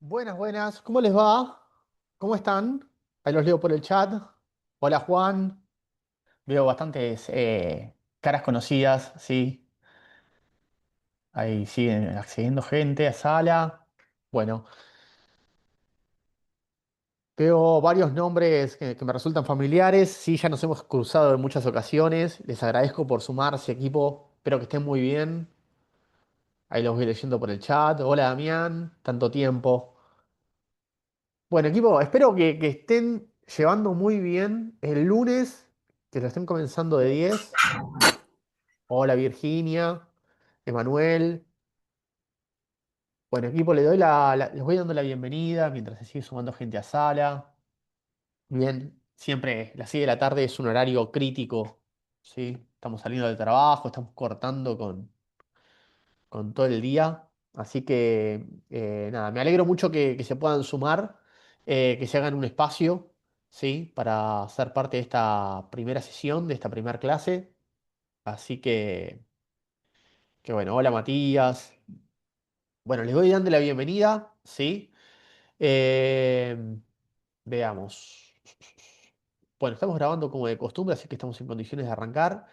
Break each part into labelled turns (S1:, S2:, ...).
S1: Buenas, buenas. ¿Cómo les va? ¿Cómo están? Ahí los leo por el chat. Hola, Juan. Veo bastantes caras conocidas, sí. Ahí siguen accediendo gente a sala. Bueno, veo varios nombres que me resultan familiares. Sí, ya nos hemos cruzado en muchas ocasiones. Les agradezco por sumarse, equipo. Espero que estén muy bien. Ahí los voy leyendo por el chat. Hola, Damián. Tanto tiempo. Bueno, equipo, espero que estén llevando muy bien el lunes, que lo estén comenzando de 10. Hola, Virginia, Emanuel. Bueno, equipo, les voy dando la bienvenida mientras se sigue sumando gente a sala. Bien, siempre las 6 de la tarde es un horario crítico, ¿sí? Estamos saliendo del trabajo, estamos cortando con todo el día. Así que, nada, me alegro mucho que se puedan sumar, que se hagan un espacio, ¿sí? Para ser parte de esta primera sesión, de esta primera clase. Así que bueno, hola Matías. Bueno, les voy dando la bienvenida, ¿sí? Eh, veamos. Bueno, estamos grabando como de costumbre, así que estamos en condiciones de arrancar.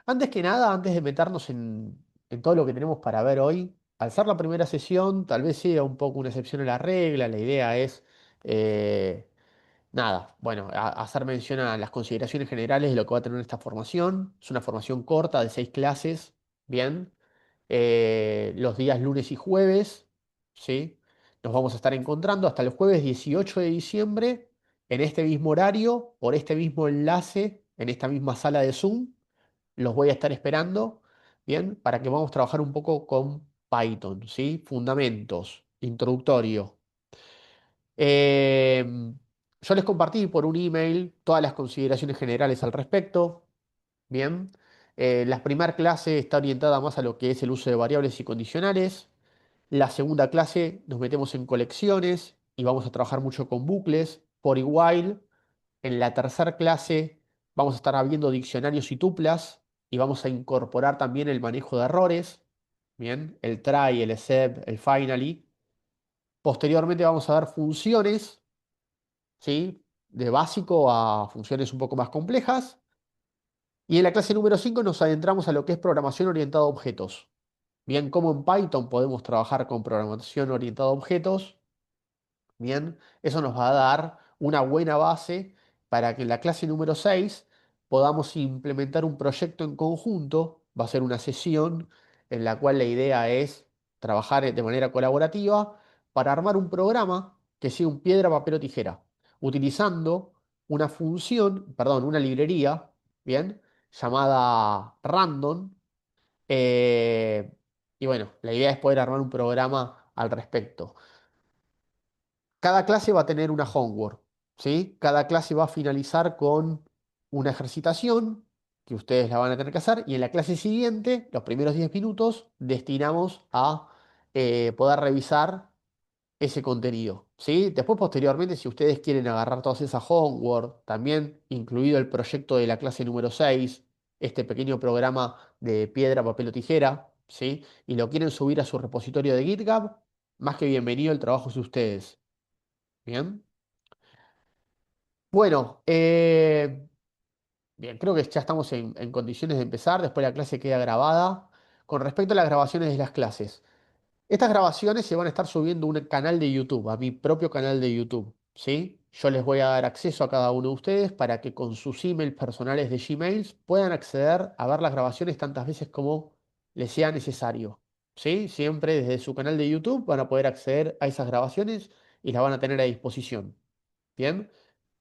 S1: Antes que nada, antes de meternos en todo lo que tenemos para ver hoy, al ser la primera sesión, tal vez sea un poco una excepción a la regla. La idea es, eh, nada, bueno, hacer mención a las consideraciones generales de lo que va a tener esta formación. Es una formación corta de 6 clases, bien. Los días lunes y jueves, ¿sí? Nos vamos a estar encontrando hasta el jueves 18 de diciembre en este mismo horario, por este mismo enlace, en esta misma sala de Zoom. Los voy a estar esperando, ¿bien? Para que vamos a trabajar un poco con Python, ¿sí? Fundamentos, introductorio. Eh, yo les compartí por un email todas las consideraciones generales al respecto, ¿bien? La primera clase está orientada más a lo que es el uso de variables y condicionales. La segunda clase nos metemos en colecciones y vamos a trabajar mucho con bucles, for y while. En la tercera clase vamos a estar viendo diccionarios y tuplas y vamos a incorporar también el manejo de errores, bien, el try, el except, el finally. Posteriormente vamos a ver funciones, ¿sí? De básico a funciones un poco más complejas. Y en la clase número 5 nos adentramos a lo que es programación orientada a objetos. Bien, como en Python podemos trabajar con programación orientada a objetos. Bien, eso nos va a dar una buena base para que en la clase número 6 podamos implementar un proyecto en conjunto. Va a ser una sesión en la cual la idea es trabajar de manera colaborativa para armar un programa que sea un piedra, papel o tijera, utilizando una función, perdón, una librería, bien, llamada random. eh, y bueno, la idea es poder armar un programa al respecto. Cada clase va a tener una homework, ¿sí? Cada clase va a finalizar con una ejercitación que ustedes la van a tener que hacer y en la clase siguiente, los primeros 10 minutos, destinamos a poder revisar ese contenido, ¿sí? Después, posteriormente, si ustedes quieren agarrar todas esas homework, también incluido el proyecto de la clase número 6, este pequeño programa de piedra, papel o tijera, ¿sí? Y lo quieren subir a su repositorio de GitHub, más que bienvenido, el trabajo es de ustedes. Bien. Bueno, bien, creo que ya estamos en condiciones de empezar. Después la clase queda grabada. Con respecto a las grabaciones de las clases, estas grabaciones se van a estar subiendo a un canal de YouTube, a mi propio canal de YouTube, ¿sí? Yo les voy a dar acceso a cada uno de ustedes para que con sus emails personales de Gmail puedan acceder a ver las grabaciones tantas veces como les sea necesario, ¿sí? Siempre desde su canal de YouTube van a poder acceder a esas grabaciones y las van a tener a disposición. Bien.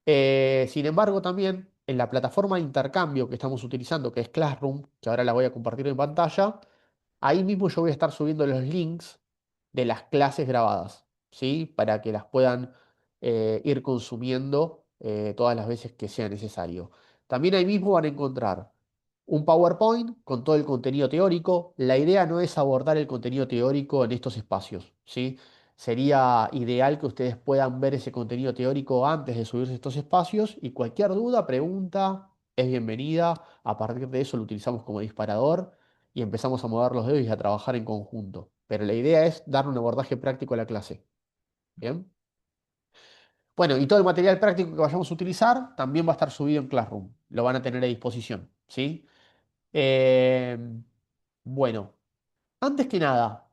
S1: Sin embargo, también en la plataforma de intercambio que estamos utilizando, que es Classroom, que ahora la voy a compartir en pantalla, ahí mismo yo voy a estar subiendo los links de las clases grabadas, ¿sí? Para que las puedan ir consumiendo todas las veces que sea necesario. También ahí mismo van a encontrar un PowerPoint con todo el contenido teórico. La idea no es abordar el contenido teórico en estos espacios, ¿sí? Sería ideal que ustedes puedan ver ese contenido teórico antes de subirse a estos espacios y cualquier duda, pregunta, es bienvenida. A partir de eso lo utilizamos como disparador y empezamos a mover los dedos y a trabajar en conjunto. Pero la idea es darle un abordaje práctico a la clase. Bien. Bueno, y todo el material práctico que vayamos a utilizar también va a estar subido en Classroom. Lo van a tener a disposición, ¿sí? Eh, bueno, antes que nada.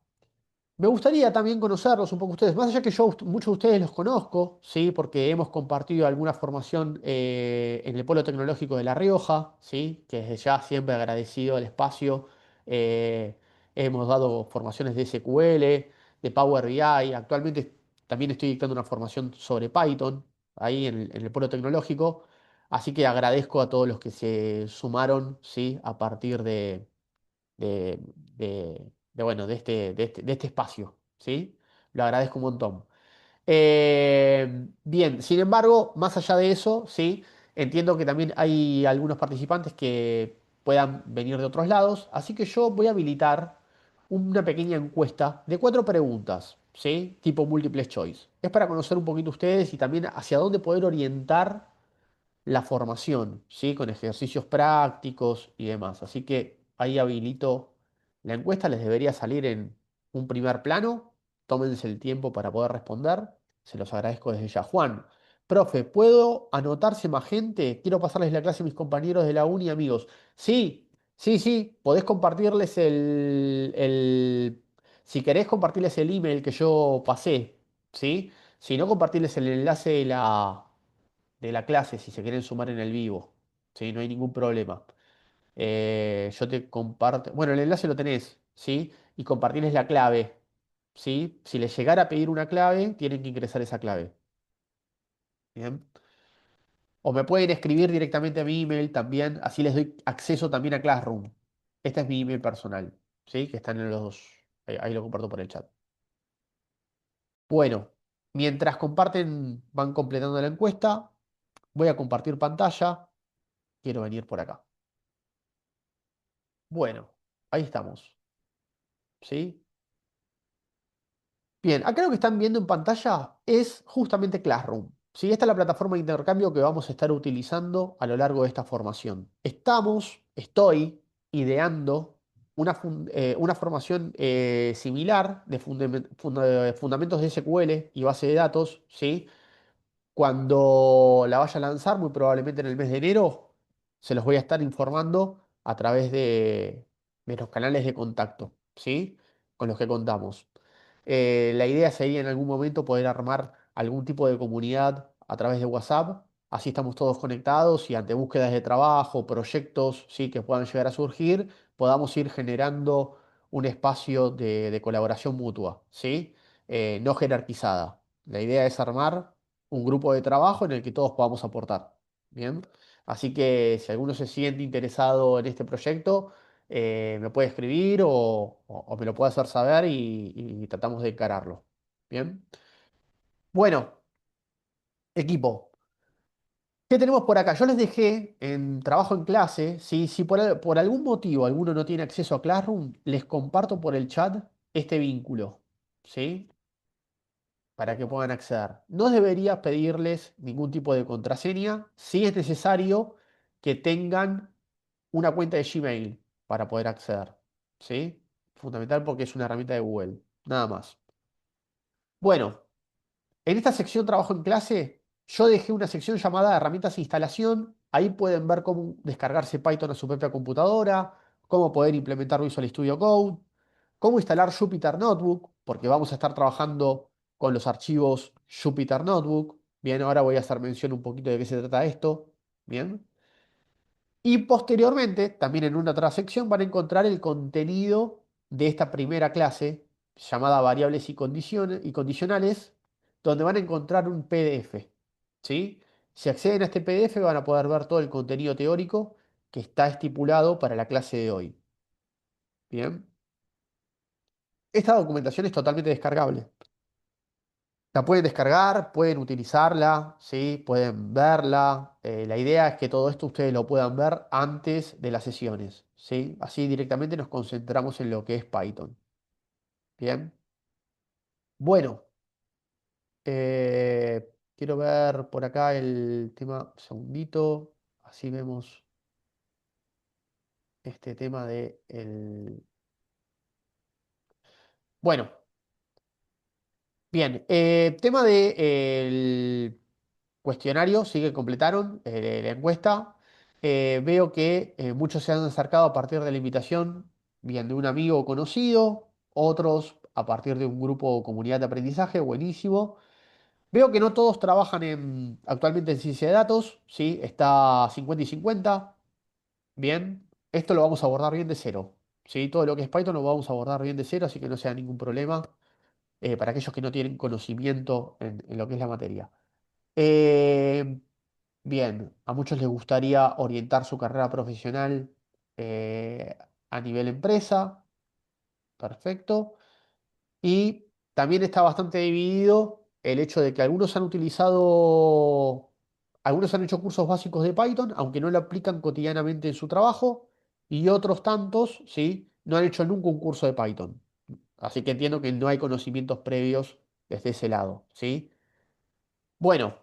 S1: Me gustaría también conocerlos un poco ustedes, más allá que yo muchos de ustedes los conozco, ¿sí? Porque hemos compartido alguna formación en el Polo Tecnológico de La Rioja, ¿sí? Que desde ya siempre agradecido al espacio. eh, Hemos dado formaciones de SQL, de Power BI. Actualmente también estoy dictando una formación sobre Python ahí en el Polo Tecnológico. Así que agradezco a todos los que se sumaron, ¿sí? A partir de, bueno, de este espacio, ¿sí? Lo agradezco un montón. Bien, sin embargo, más allá de eso, ¿sí? Entiendo que también hay algunos participantes que puedan venir de otros lados, así que yo voy a habilitar una pequeña encuesta de 4 preguntas, ¿sí? Tipo múltiple choice. Es para conocer un poquito ustedes y también hacia dónde poder orientar la formación, ¿sí? Con ejercicios prácticos y demás. Así que ahí habilito la encuesta, les debería salir en un primer plano. Tómense el tiempo para poder responder. Se los agradezco desde ya. Juan, profe, ¿puedo anotarse más gente? Quiero pasarles la clase a mis compañeros de la uni, amigos. Sí, sí, sí, podés compartirles si querés compartirles el email que yo pasé, ¿sí? Si no, compartirles el enlace de la clase si se quieren sumar en el vivo. ¿Sí? No hay ningún problema. Yo te comparto. Bueno, el enlace lo tenés, ¿sí? Y compartirles la clave. ¿Sí? Si les llegara a pedir una clave, tienen que ingresar esa clave. ¿Bien? O me pueden escribir directamente a mi email también, así les doy acceso también a Classroom. Este es mi email personal, ¿sí? Que están en los dos. Ahí lo comparto por el chat. Bueno, mientras comparten, van completando la encuesta, voy a compartir pantalla. Quiero venir por acá. Bueno, ahí estamos. ¿Sí? Bien, acá lo que están viendo en pantalla es justamente Classroom. ¿Sí? Esta es la plataforma de intercambio que vamos a estar utilizando a lo largo de esta formación. Estoy ideando una formación similar de fundamentos de SQL y base de datos, ¿sí? Cuando la vaya a lanzar, muy probablemente en el mes de enero, se los voy a estar informando a través de los canales de contacto, ¿sí? Con los que contamos. La idea sería en algún momento poder armar algún tipo de comunidad a través de WhatsApp. Así estamos todos conectados y ante búsquedas de trabajo, proyectos, ¿sí? Que puedan llegar a surgir, podamos ir generando un espacio de colaboración mutua, ¿sí? No jerarquizada. La idea es armar un grupo de trabajo en el que todos podamos aportar. Bien, así que si alguno se siente interesado en este proyecto, me puede escribir o me lo puede hacer saber y tratamos de encararlo. Bien, bueno, equipo. ¿Qué tenemos por acá? Yo les dejé en trabajo en clase, ¿sí? Si por algún motivo alguno no tiene acceso a Classroom, les comparto por el chat este vínculo, ¿sí? Para que puedan acceder. No debería pedirles ningún tipo de contraseña. Sí es necesario que tengan una cuenta de Gmail para poder acceder. ¿Sí? Fundamental porque es una herramienta de Google. Nada más. Bueno, en esta sección trabajo en clase, yo dejé una sección llamada herramientas de instalación. Ahí pueden ver cómo descargarse Python a su propia computadora, cómo poder implementar Visual Studio Code, cómo instalar Jupyter Notebook, porque vamos a estar trabajando con los archivos Jupyter Notebook. Bien, ahora voy a hacer mención un poquito de qué se trata esto. Bien. Y posteriormente, también en una otra sección, van a encontrar el contenido de esta primera clase llamada variables y condicionales, donde van a encontrar un PDF. ¿Sí? Si acceden a este PDF van a poder ver todo el contenido teórico que está estipulado para la clase de hoy. Bien. Esta documentación es totalmente descargable. La pueden descargar, pueden utilizarla, ¿sí? Pueden verla. La idea es que todo esto ustedes lo puedan ver antes de las sesiones, ¿sí? Así directamente nos concentramos en lo que es Python. Bien. Bueno, quiero ver por acá el tema, un segundito, así vemos este tema de el... Bueno. Bien, tema de el cuestionario, sí que completaron la encuesta. Veo que muchos se han acercado a partir de la invitación, bien de un amigo conocido, otros a partir de un grupo o comunidad de aprendizaje, buenísimo. Veo que no todos trabajan actualmente en ciencia de datos, ¿sí? Está 50 y 50. Bien, esto lo vamos a abordar bien de cero, ¿sí? Todo lo que es Python lo vamos a abordar bien de cero, así que no sea ningún problema para aquellos que no tienen conocimiento en lo que es la materia. Eh, Bien, a muchos les gustaría orientar su carrera profesional eh, a nivel empresa, perfecto. Y también está bastante dividido el hecho de que algunos han hecho cursos básicos de Python, aunque no lo aplican cotidianamente en su trabajo, y otros tantos, ¿sí? No han hecho nunca un curso de Python. Así que entiendo que no hay conocimientos previos desde ese lado, ¿sí? Bueno,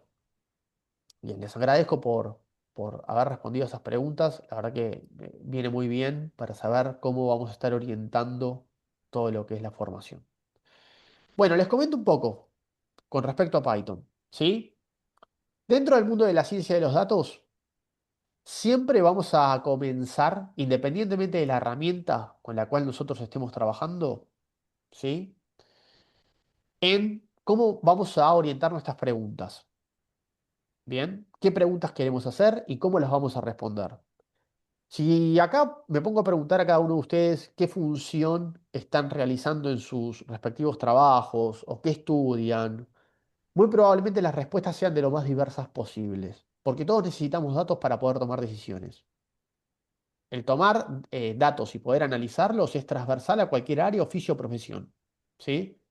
S1: bien, les agradezco por haber respondido a esas preguntas. La verdad que viene muy bien para saber cómo vamos a estar orientando todo lo que es la formación. Bueno, les comento un poco con respecto a Python, ¿sí? Dentro del mundo de la ciencia de los datos, siempre vamos a comenzar, independientemente de la herramienta con la cual nosotros estemos trabajando, ¿sí? En cómo vamos a orientar nuestras preguntas. Bien, ¿qué preguntas queremos hacer y cómo las vamos a responder? Si acá me pongo a preguntar a cada uno de ustedes qué función están realizando en sus respectivos trabajos o qué estudian, muy probablemente las respuestas sean de lo más diversas posibles, porque todos necesitamos datos para poder tomar decisiones. El tomar datos y poder analizarlos es transversal a cualquier área, oficio o profesión, ¿sí?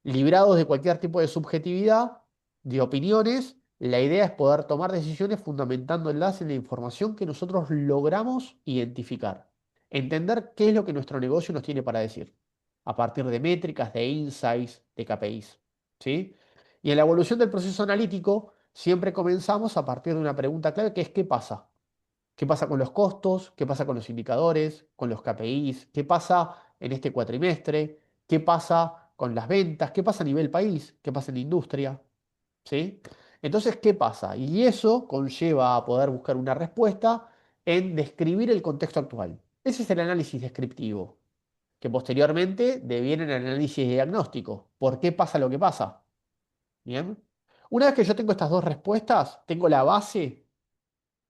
S1: Librados de cualquier tipo de subjetividad, de opiniones, la idea es poder tomar decisiones fundamentándolas en la información que nosotros logramos identificar. Entender qué es lo que nuestro negocio nos tiene para decir, a partir de métricas, de insights, de KPIs. ¿Sí? Y en la evolución del proceso analítico, siempre comenzamos a partir de una pregunta clave que es ¿qué pasa? ¿Qué pasa con los costos? ¿Qué pasa con los indicadores? ¿Con los KPIs? ¿Qué pasa en este cuatrimestre? ¿Qué pasa con las ventas? ¿Qué pasa a nivel país? ¿Qué pasa en la industria? ¿Sí? Entonces, ¿qué pasa? Y eso conlleva a poder buscar una respuesta en describir el contexto actual. Ese es el análisis descriptivo, que posteriormente deviene en el análisis diagnóstico. ¿Por qué pasa lo que pasa? ¿Bien? Una vez que yo tengo estas dos respuestas, tengo la base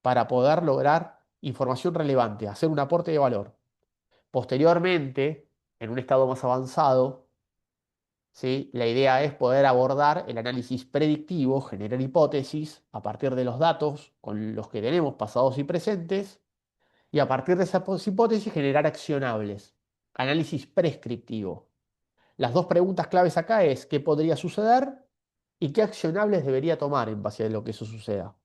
S1: para poder lograr información relevante, hacer un aporte de valor. Posteriormente, en un estado más avanzado, ¿sí? La idea es poder abordar el análisis predictivo, generar hipótesis a partir de los datos con los que tenemos pasados y presentes, y a partir de esas hipótesis generar accionables. Análisis prescriptivo. Las dos preguntas claves acá es qué podría suceder y qué accionables debería tomar en base a lo que eso suceda.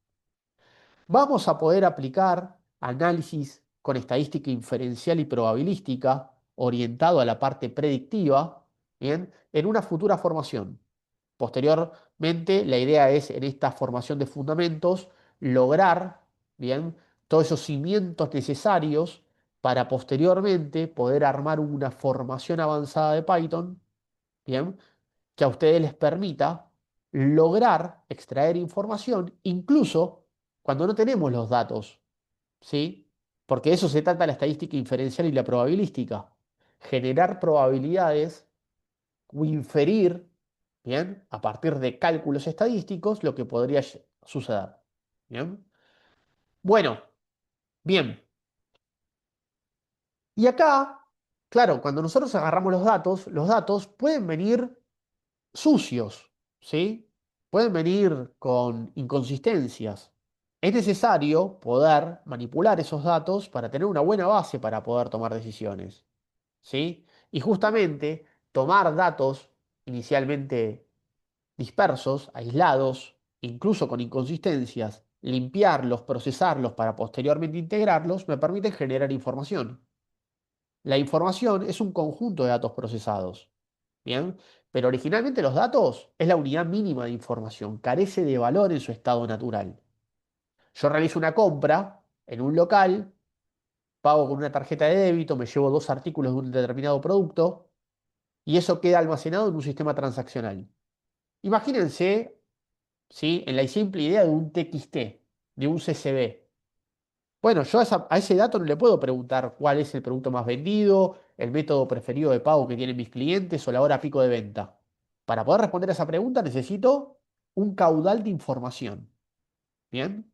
S1: Vamos a poder aplicar análisis con estadística inferencial y probabilística orientado a la parte predictiva, ¿bien? En una futura formación. Posteriormente, la idea es en esta formación de fundamentos lograr, ¿bien? Todos esos cimientos necesarios para posteriormente poder armar una formación avanzada de Python, ¿bien? Que a ustedes les permita lograr extraer información, incluso cuando no tenemos los datos, ¿sí? Porque de eso se trata la estadística inferencial y la probabilística. Generar probabilidades o inferir, ¿bien? A partir de cálculos estadísticos, lo que podría suceder, ¿bien? Bueno, bien. Y acá, claro, cuando nosotros agarramos los datos pueden venir sucios, ¿sí? Pueden venir con inconsistencias. Es necesario poder manipular esos datos para tener una buena base para poder tomar decisiones, ¿sí? Y justamente tomar datos inicialmente dispersos, aislados, incluso con inconsistencias, limpiarlos, procesarlos para posteriormente integrarlos, me permite generar información. La información es un conjunto de datos procesados. Bien, pero originalmente los datos es la unidad mínima de información, carece de valor en su estado natural. Yo realizo una compra en un local, pago con una tarjeta de débito, me llevo dos artículos de un determinado producto y eso queda almacenado en un sistema transaccional. Imagínense, ¿sí? En la simple idea de un TXT, de un CCB. Bueno, yo a ese dato no le puedo preguntar cuál es el producto más vendido, el método preferido de pago que tienen mis clientes o la hora pico de venta. Para poder responder a esa pregunta necesito un caudal de información. ¿Bien?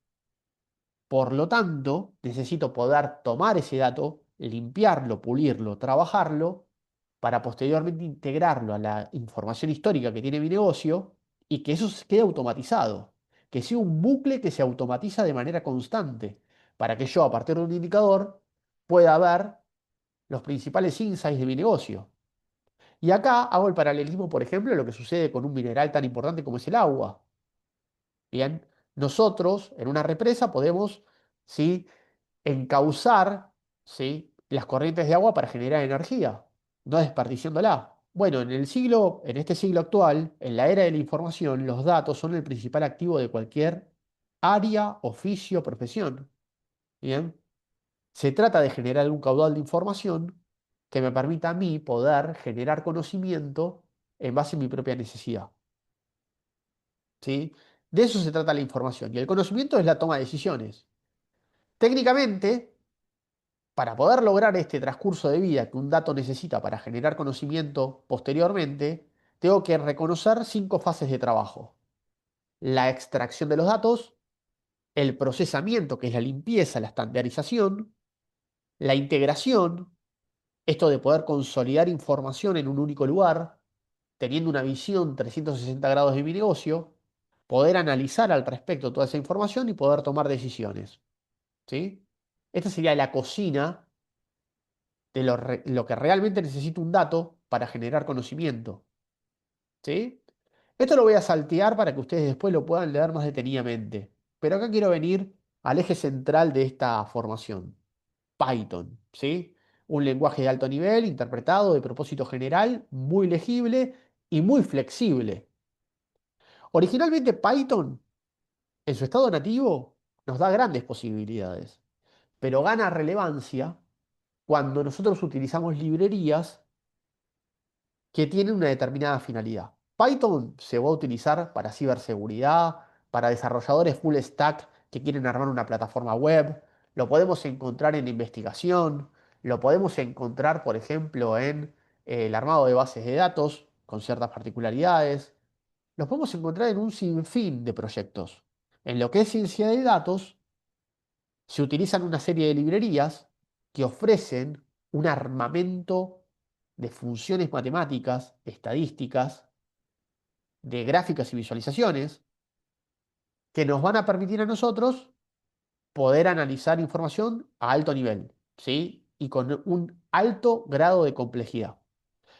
S1: Por lo tanto, necesito poder tomar ese dato, limpiarlo, pulirlo, trabajarlo, para posteriormente integrarlo a la información histórica que tiene mi negocio y que eso quede automatizado, que sea un bucle que se automatiza de manera constante, para que yo, a partir de un indicador, pueda ver los principales insights de mi negocio. Y acá hago el paralelismo, por ejemplo, de lo que sucede con un mineral tan importante como es el agua. Bien, nosotros en una represa podemos, ¿sí?, encauzar, ¿sí?, las corrientes de agua para generar energía, no desperdiciándola. Bueno, en este siglo actual, en la era de la información, los datos son el principal activo de cualquier área, oficio, profesión. Bien, se trata de generar un caudal de información que me permita a mí poder generar conocimiento en base a mi propia necesidad. ¿Sí? De eso se trata la información. Y el conocimiento es la toma de decisiones. Técnicamente, para poder lograr este transcurso de vida que un dato necesita para generar conocimiento posteriormente, tengo que reconocer 5 fases de trabajo. La extracción de los datos, el procesamiento, que es la limpieza, la estandarización, la integración, esto de poder consolidar información en un único lugar, teniendo una visión 360 grados de mi negocio, poder analizar al respecto toda esa información y poder tomar decisiones. ¿Sí? Esta sería la cocina de lo que realmente necesita un dato para generar conocimiento. ¿Sí? Esto lo voy a saltear para que ustedes después lo puedan leer más detenidamente. Pero acá quiero venir al eje central de esta formación. Python. ¿Sí? Un lenguaje de alto nivel, interpretado de propósito general, muy legible y muy flexible. Originalmente Python, en su estado nativo, nos da grandes posibilidades, pero gana relevancia cuando nosotros utilizamos librerías que tienen una determinada finalidad. Python se va a utilizar para ciberseguridad, para desarrolladores full stack que quieren armar una plataforma web, lo podemos encontrar en investigación, lo podemos encontrar, por ejemplo, en el armado de bases de datos con ciertas particularidades, los podemos encontrar en un sinfín de proyectos. En lo que es ciencia de datos, se utilizan una serie de librerías que ofrecen un armamento de funciones matemáticas, estadísticas, de gráficas y visualizaciones, que nos van a permitir a nosotros poder analizar información a alto nivel, ¿sí? Y con un alto grado de complejidad.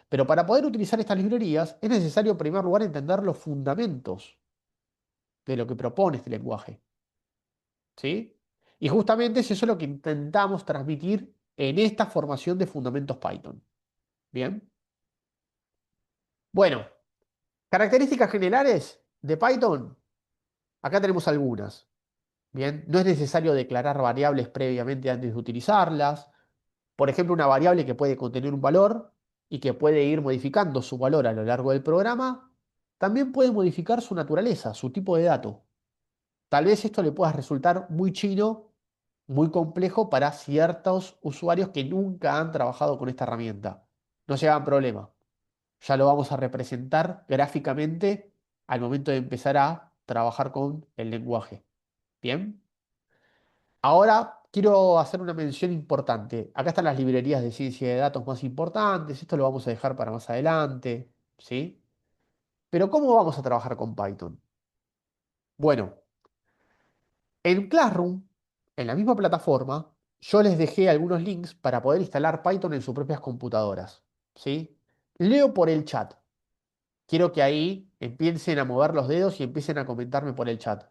S1: Pero para poder utilizar estas librerías es necesario, en primer lugar, entender los fundamentos de lo que propone este lenguaje, ¿sí? Y justamente es eso lo que intentamos transmitir en esta formación de fundamentos Python. Bien. Bueno, características generales de Python. Acá tenemos algunas. Bien, no es necesario declarar variables previamente antes de utilizarlas. Por ejemplo, una variable que puede contener un valor y que puede ir modificando su valor a lo largo del programa, también puede modificar su naturaleza, su tipo de dato. Tal vez esto le pueda resultar muy chino, muy complejo para ciertos usuarios que nunca han trabajado con esta herramienta. No se hagan problema. Ya lo vamos a representar gráficamente al momento de empezar a trabajar con el lenguaje. Bien. Ahora quiero hacer una mención importante. Acá están las librerías de ciencia de datos más importantes. Esto lo vamos a dejar para más adelante. ¿Sí? Pero ¿cómo vamos a trabajar con Python? Bueno, en Classroom, en la misma plataforma, yo les dejé algunos links para poder instalar Python en sus propias computadoras. ¿Sí? Leo por el chat. Quiero que ahí empiecen a mover los dedos y empiecen a comentarme por el chat.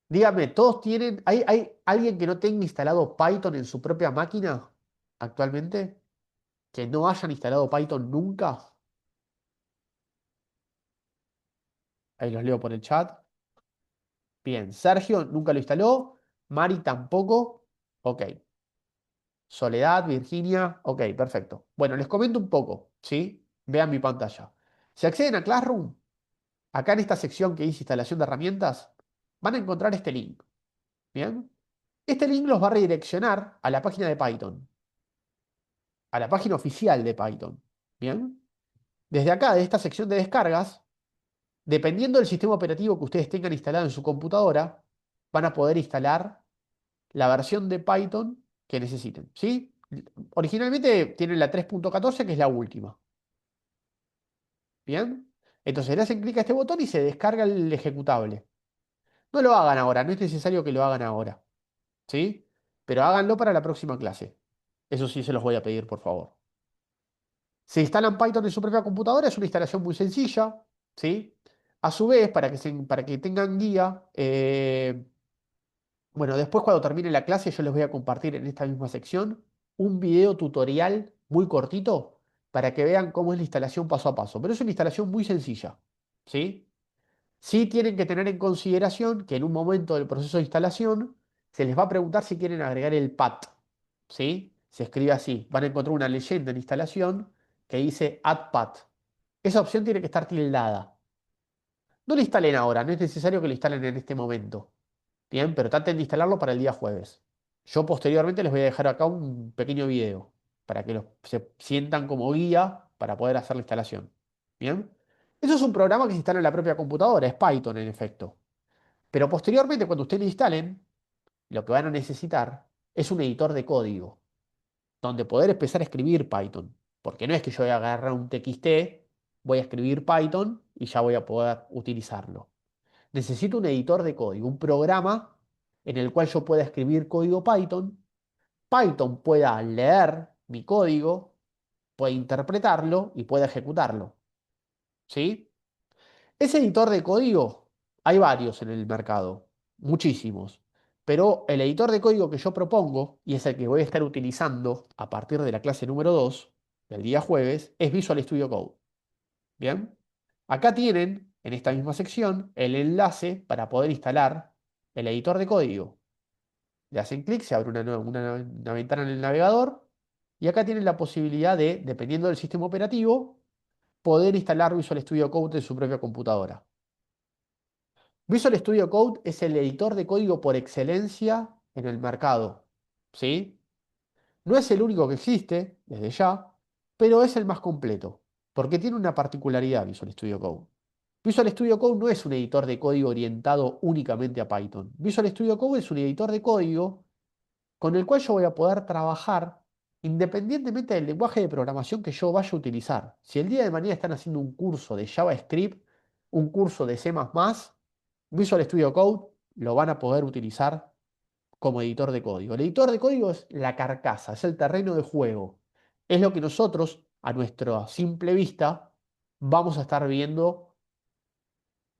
S1: Dígame, ¿todos tienen, hay alguien que no tenga instalado Python en su propia máquina actualmente? ¿Que no hayan instalado Python nunca? Ahí los leo por el chat. Bien, Sergio nunca lo instaló. Mari tampoco. Ok. Soledad, Virginia. Ok, perfecto. Bueno, les comento un poco, ¿sí? Vean mi pantalla. Si acceden a Classroom, Acá en esta sección que dice instalación de herramientas, van a encontrar este link. ¿Bien? Este link los va a redireccionar a la página de Python, a la página oficial de Python. ¿Bien? Desde acá, de esta sección de descargas, dependiendo del sistema operativo que ustedes tengan instalado en su computadora, van a poder instalar la versión de Python que necesiten. ¿Sí? Originalmente tienen la 3.14, que es la última. ¿Bien? Entonces le hacen clic a este botón y se descarga el ejecutable. No lo hagan ahora, no es necesario que lo hagan ahora. ¿Sí? Pero háganlo para la próxima clase. Eso sí se los voy a pedir, por favor. Se instalan Python en su propia computadora, es una instalación muy sencilla, ¿sí? A su vez, para que tengan guía, bueno, después cuando termine la clase yo les voy a compartir en esta misma sección un video tutorial muy cortito para que vean cómo es la instalación paso a paso. Pero es una instalación muy sencilla, ¿sí? Sí tienen que tener en consideración que en un momento del proceso de instalación se les va a preguntar si quieren agregar el path, ¿sí? Se escribe así. Van a encontrar una leyenda en instalación que dice add path. Esa opción tiene que estar tildada. No lo instalen ahora, no es necesario que lo instalen en este momento. Bien, pero traten de instalarlo para el día jueves. Yo posteriormente les voy a dejar acá un pequeño video para que se sientan como guía para poder hacer la instalación. Bien. Eso es un programa que se instala en la propia computadora, es Python en efecto. Pero posteriormente, cuando ustedes lo instalen, lo que van a necesitar es un editor de código, donde poder empezar a escribir Python. Porque no es que yo voy a agarrar un TXT, voy a escribir Python y ya voy a poder utilizarlo. Necesito un editor de código, un programa en el cual yo pueda escribir código Python, Python pueda leer mi código, pueda interpretarlo y pueda ejecutarlo. ¿Sí? Ese editor de código, hay varios en el mercado, muchísimos. Pero el editor de código que yo propongo, y es el que voy a estar utilizando a partir de la clase número 2 del día jueves, es Visual Studio Code. ¿Bien? Acá tienen, en esta misma sección, el enlace para poder instalar el editor de código. Le hacen clic, se abre una ventana en el navegador y acá tienen la posibilidad de, dependiendo del sistema operativo, poder instalar Visual Studio Code en su propia computadora. Visual Studio Code es el editor de código por excelencia en el mercado. ¿Sí? No es el único que existe, desde ya, pero es el más completo, porque tiene una particularidad Visual Studio Code. Visual Studio Code no es un editor de código orientado únicamente a Python. Visual Studio Code es un editor de código con el cual yo voy a poder trabajar independientemente del lenguaje de programación que yo vaya a utilizar. Si el día de mañana están haciendo un curso de JavaScript, un curso de C++, Visual Studio Code lo van a poder utilizar como editor de código. El editor de código es la carcasa, es el terreno de juego. Es lo que nosotros, a nuestra simple vista, vamos a estar viendo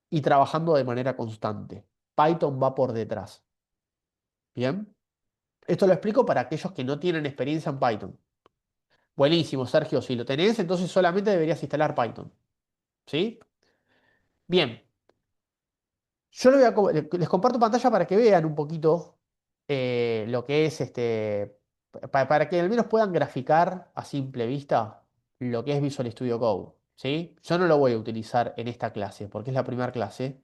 S1: y trabajando de manera constante. Python va por detrás. ¿Bien? Esto lo explico para aquellos que no tienen experiencia en Python. Buenísimo, Sergio. Si lo tenés, entonces solamente deberías instalar Python. ¿Sí? Bien. Yo les comparto pantalla para que vean un poquito lo que es para que al menos puedan graficar a simple vista lo que es Visual Studio Code. ¿Sí? Yo no lo voy a utilizar en esta clase porque es la primera clase.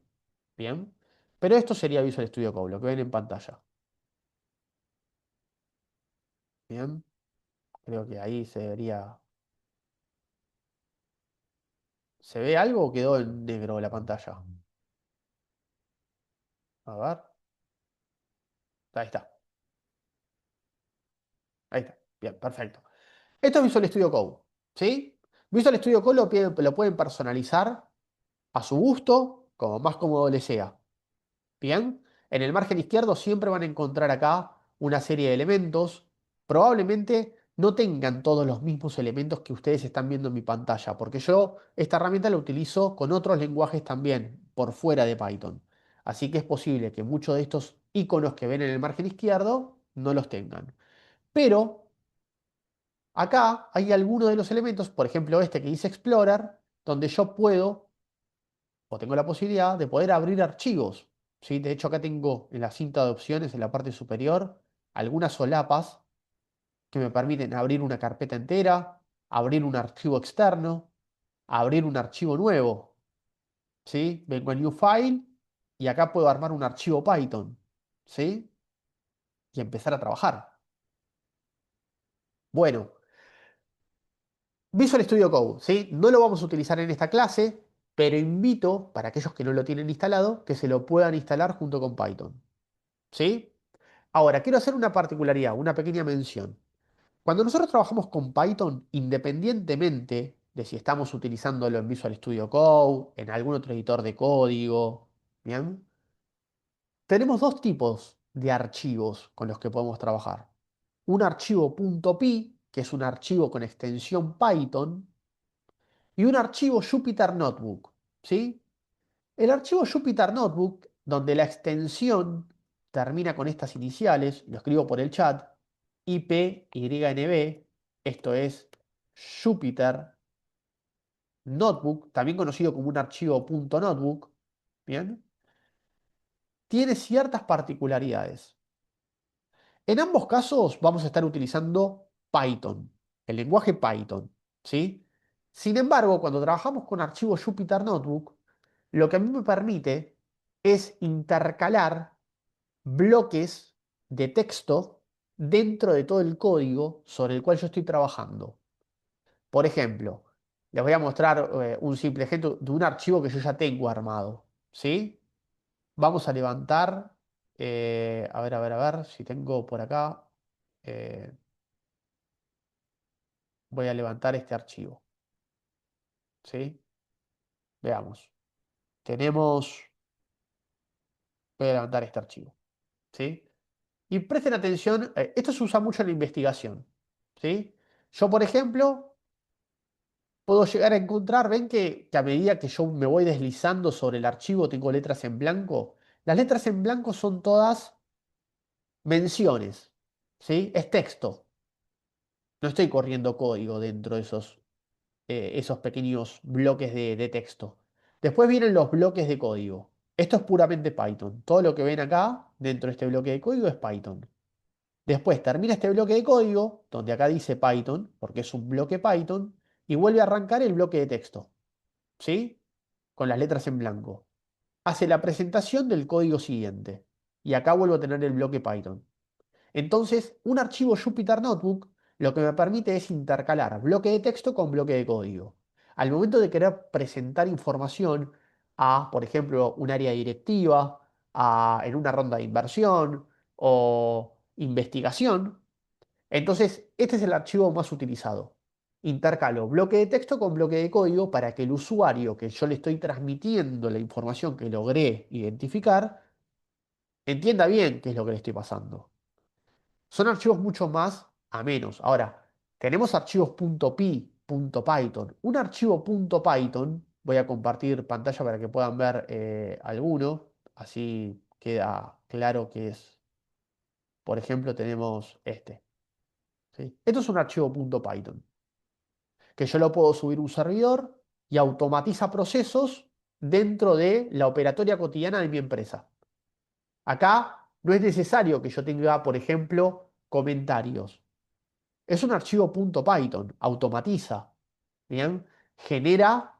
S1: Bien. Pero esto sería Visual Studio Code, lo que ven en pantalla. Bien. Creo que ahí se debería. ¿Se ve algo o quedó en negro la pantalla? A ver. Ahí está. Ahí está. Bien, perfecto. Esto es Visual Studio Code. ¿Sí? Visual Studio Code lo pueden personalizar a su gusto, como más cómodo les sea. Bien. En el margen izquierdo siempre van a encontrar acá una serie de elementos. Probablemente no tengan todos los mismos elementos que ustedes están viendo en mi pantalla, porque yo esta herramienta la utilizo con otros lenguajes también, por fuera de Python. Así que es posible que muchos de estos iconos que ven en el margen izquierdo no los tengan. Pero acá hay algunos de los elementos, por ejemplo este que dice Explorer, donde yo puedo o tengo la posibilidad de poder abrir archivos. ¿Sí? De hecho, acá tengo en la cinta de opciones, en la parte superior, algunas solapas que me permiten abrir una carpeta entera, abrir un archivo externo, abrir un archivo nuevo. ¿sí? Vengo a New File y acá puedo armar un archivo Python, ¿sí? Y empezar a trabajar. Bueno, Visual Studio Code, ¿sí? No lo vamos a utilizar en esta clase, pero invito, para aquellos que no lo tienen instalado, que se lo puedan instalar junto con Python, ¿sí? Ahora, quiero hacer una particularidad, una pequeña mención. Cuando nosotros trabajamos con Python, independientemente de si estamos utilizándolo en Visual Studio Code, en algún otro editor de código, ¿bien? Tenemos dos tipos de archivos con los que podemos trabajar. Un archivo .py, que es un archivo con extensión Python, y un archivo Jupyter Notebook, ¿sí? El archivo Jupyter Notebook, donde la extensión termina con estas iniciales, lo escribo por el chat, IPYNB, esto es Jupyter Notebook, también conocido como un archivo .notebook, ¿bien? Tiene ciertas particularidades. En ambos casos vamos a estar utilizando Python, el lenguaje Python, ¿sí? Sin embargo, cuando trabajamos con archivos Jupyter Notebook, lo que a mí me permite es intercalar bloques de texto dentro de todo el código sobre el cual yo estoy trabajando. Por ejemplo, les voy a mostrar un simple ejemplo de un archivo que yo ya tengo armado, ¿sí? Vamos a levantar, a ver, si tengo por acá, eh, voy a levantar este archivo, ¿sí? Veamos. Tenemos, voy a levantar este archivo, ¿sí? Y presten atención, esto se usa mucho en la investigación, ¿sí? Yo, por ejemplo, puedo llegar a encontrar, ven que a medida que yo me voy deslizando sobre el archivo tengo letras en blanco. Las letras en blanco son todas menciones, ¿sí? Es texto. No estoy corriendo código dentro de esos pequeños bloques de texto. Después vienen los bloques de código. Esto es puramente Python. Todo lo que ven acá dentro de este bloque de código es Python. Después termina este bloque de código, donde acá dice Python, porque es un bloque Python, y vuelve a arrancar el bloque de texto, ¿sí? Con las letras en blanco. Hace la presentación del código siguiente. Y acá vuelvo a tener el bloque Python. Entonces, un archivo Jupyter Notebook lo que me permite es intercalar bloque de texto con bloque de código. Al momento de querer presentar información a, por ejemplo, un área directiva, en una ronda de inversión o investigación, entonces este es el archivo más utilizado. Intercalo bloque de texto con bloque de código para que el usuario que yo le estoy transmitiendo la información que logré identificar entienda bien qué es lo que le estoy pasando. Son archivos mucho más a menos. Ahora, tenemos archivos .py, .python. Un archivo .python, voy a compartir pantalla para que puedan ver alguno, así queda claro que es, por ejemplo, tenemos este, ¿sí? Esto es un archivo .python, que yo lo puedo subir a un servidor y automatiza procesos dentro de la operatoria cotidiana de mi empresa. Acá no es necesario que yo tenga, por ejemplo, comentarios. Es un archivo .python, automatiza, ¿bien? Genera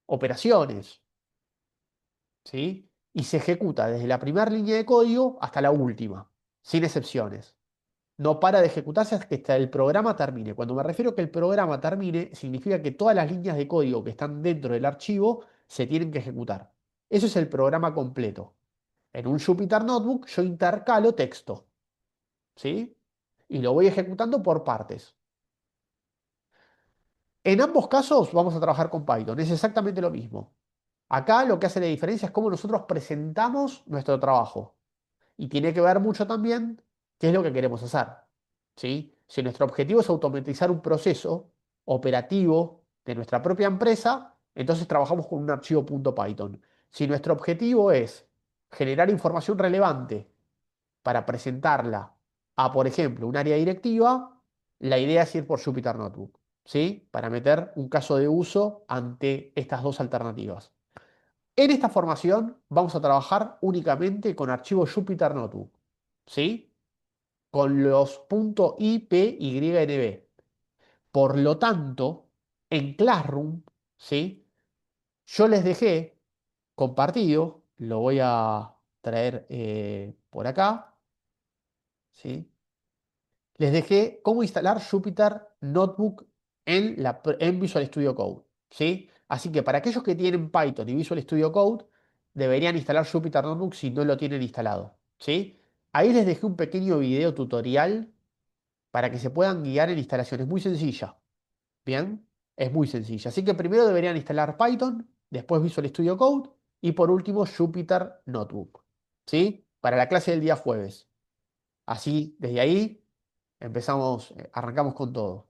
S1: operaciones, ¿sí? Y se ejecuta desde la primera línea de código hasta la última, sin excepciones. No para de ejecutarse hasta que el programa termine. Cuando me refiero a que el programa termine, significa que todas las líneas de código que están dentro del archivo se tienen que ejecutar. Eso es el programa completo. En un Jupyter Notebook yo intercalo texto, ¿sí? Y lo voy ejecutando por partes. En ambos casos vamos a trabajar con Python, es exactamente lo mismo. Acá lo que hace la diferencia es cómo nosotros presentamos nuestro trabajo. Y tiene que ver mucho también qué es lo que queremos hacer. ¿Sí? Si nuestro objetivo es automatizar un proceso operativo de nuestra propia empresa, entonces trabajamos con un archivo .python. Si nuestro objetivo es generar información relevante para presentarla a, por ejemplo, un área directiva, la idea es ir por Jupyter Notebook, ¿sí? Para meter un caso de uso ante estas dos alternativas. En esta formación vamos a trabajar únicamente con archivos Jupyter Notebook, ¿sí? Con los .ipynb. Por lo tanto, en Classroom, ¿sí? Yo les dejé compartido, lo voy a traer por acá, ¿sí? Les dejé cómo instalar Jupyter Notebook en Visual Studio Code, ¿sí? Así que para aquellos que tienen Python y Visual Studio Code, deberían instalar Jupyter Notebook si no lo tienen instalado, ¿sí? Ahí les dejé un pequeño video tutorial para que se puedan guiar en instalación. Es muy sencilla, ¿bien? Es muy sencilla. Así que primero deberían instalar Python, después Visual Studio Code y por último Jupyter Notebook, ¿sí? Para la clase del día jueves. Así, desde ahí empezamos, arrancamos con todo.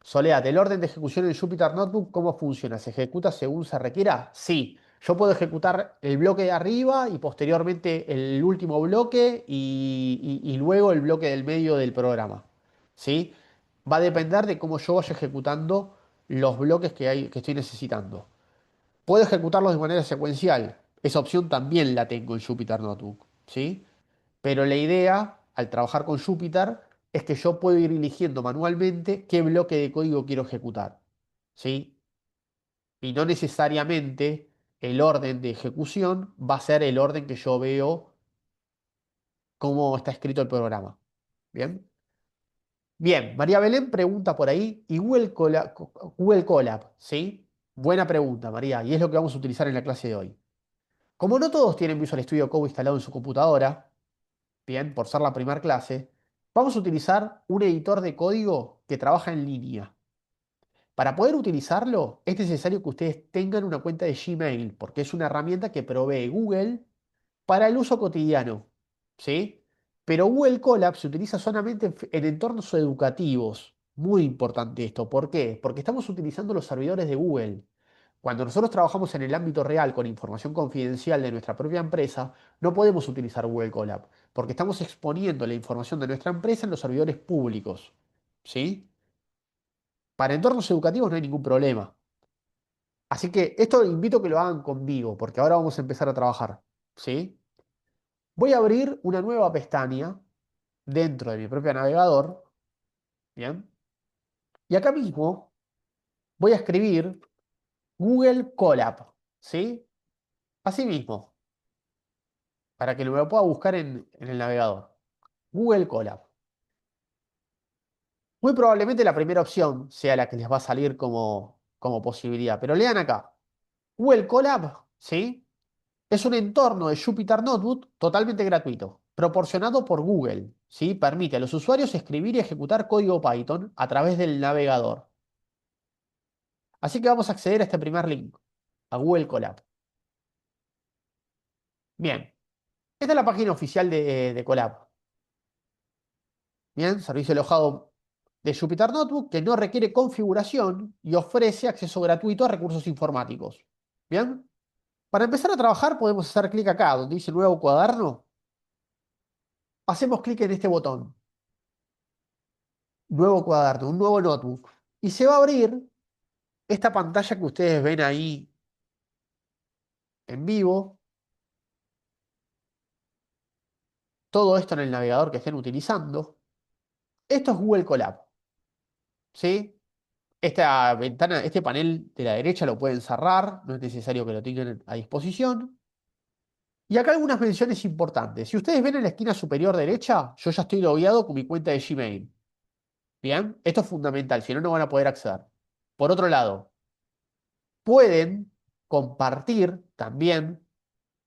S1: Soledad, ¿el orden de ejecución en Jupyter Notebook cómo funciona? ¿Se ejecuta según se requiera? Sí. Yo puedo ejecutar el bloque de arriba y posteriormente el último bloque y luego el bloque del medio del programa. ¿Sí? Va a depender de cómo yo vaya ejecutando los bloques que estoy necesitando. Puedo ejecutarlos de manera secuencial. Esa opción también la tengo en Jupyter Notebook. ¿Sí? Pero la idea, al trabajar con Jupyter, es que yo puedo ir eligiendo manualmente qué bloque de código quiero ejecutar, ¿sí? Y no necesariamente el orden de ejecución va a ser el orden que yo veo cómo está escrito el programa. ¿Bien? Bien, María Belén pregunta por ahí, ¿y Google Colab, ¿sí? Buena pregunta, María, y es lo que vamos a utilizar en la clase de hoy. Como no todos tienen Visual Studio Code instalado en su computadora, bien, por ser la primera clase, vamos a utilizar un editor de código que trabaja en línea. Para poder utilizarlo, es necesario que ustedes tengan una cuenta de Gmail, porque es una herramienta que provee Google para el uso cotidiano, ¿sí? Pero Google Colab se utiliza solamente en entornos educativos. Muy importante esto. ¿Por qué? Porque estamos utilizando los servidores de Google. Cuando nosotros trabajamos en el ámbito real con información confidencial de nuestra propia empresa, no podemos utilizar Google Colab, porque estamos exponiendo la información de nuestra empresa en los servidores públicos, ¿sí? Para entornos educativos no hay ningún problema. Así que esto invito a que lo hagan conmigo, porque ahora vamos a empezar a trabajar, ¿sí? Voy a abrir una nueva pestaña dentro de mi propio navegador, ¿bien? Y acá mismo voy a escribir Google Colab, ¿sí? Así mismo, para que lo pueda buscar en el navegador. Google Colab. Muy probablemente la primera opción sea la que les va a salir como posibilidad, pero lean acá. Google Colab, ¿sí? Es un entorno de Jupyter Notebook totalmente gratuito, proporcionado por Google, ¿sí? Permite a los usuarios escribir y ejecutar código Python a través del navegador. Así que vamos a acceder a este primer link, a Google Colab. Bien, esta es la página oficial de Colab. Bien, servicio alojado de Jupyter Notebook que no requiere configuración y ofrece acceso gratuito a recursos informáticos. Bien, para empezar a trabajar podemos hacer clic acá, donde dice nuevo cuaderno. Hacemos clic en este botón, nuevo cuaderno, un nuevo notebook. Y se va a abrir esta pantalla que ustedes ven ahí en vivo. Todo esto en el navegador que estén utilizando. Esto es Google Colab, ¿sí? Esta ventana, este panel de la derecha lo pueden cerrar, no es necesario que lo tengan a disposición. Y acá algunas menciones importantes. Si ustedes ven en la esquina superior derecha, yo ya estoy logueado con mi cuenta de Gmail. Bien, esto es fundamental, si no, no van a poder acceder. Por otro lado, pueden compartir también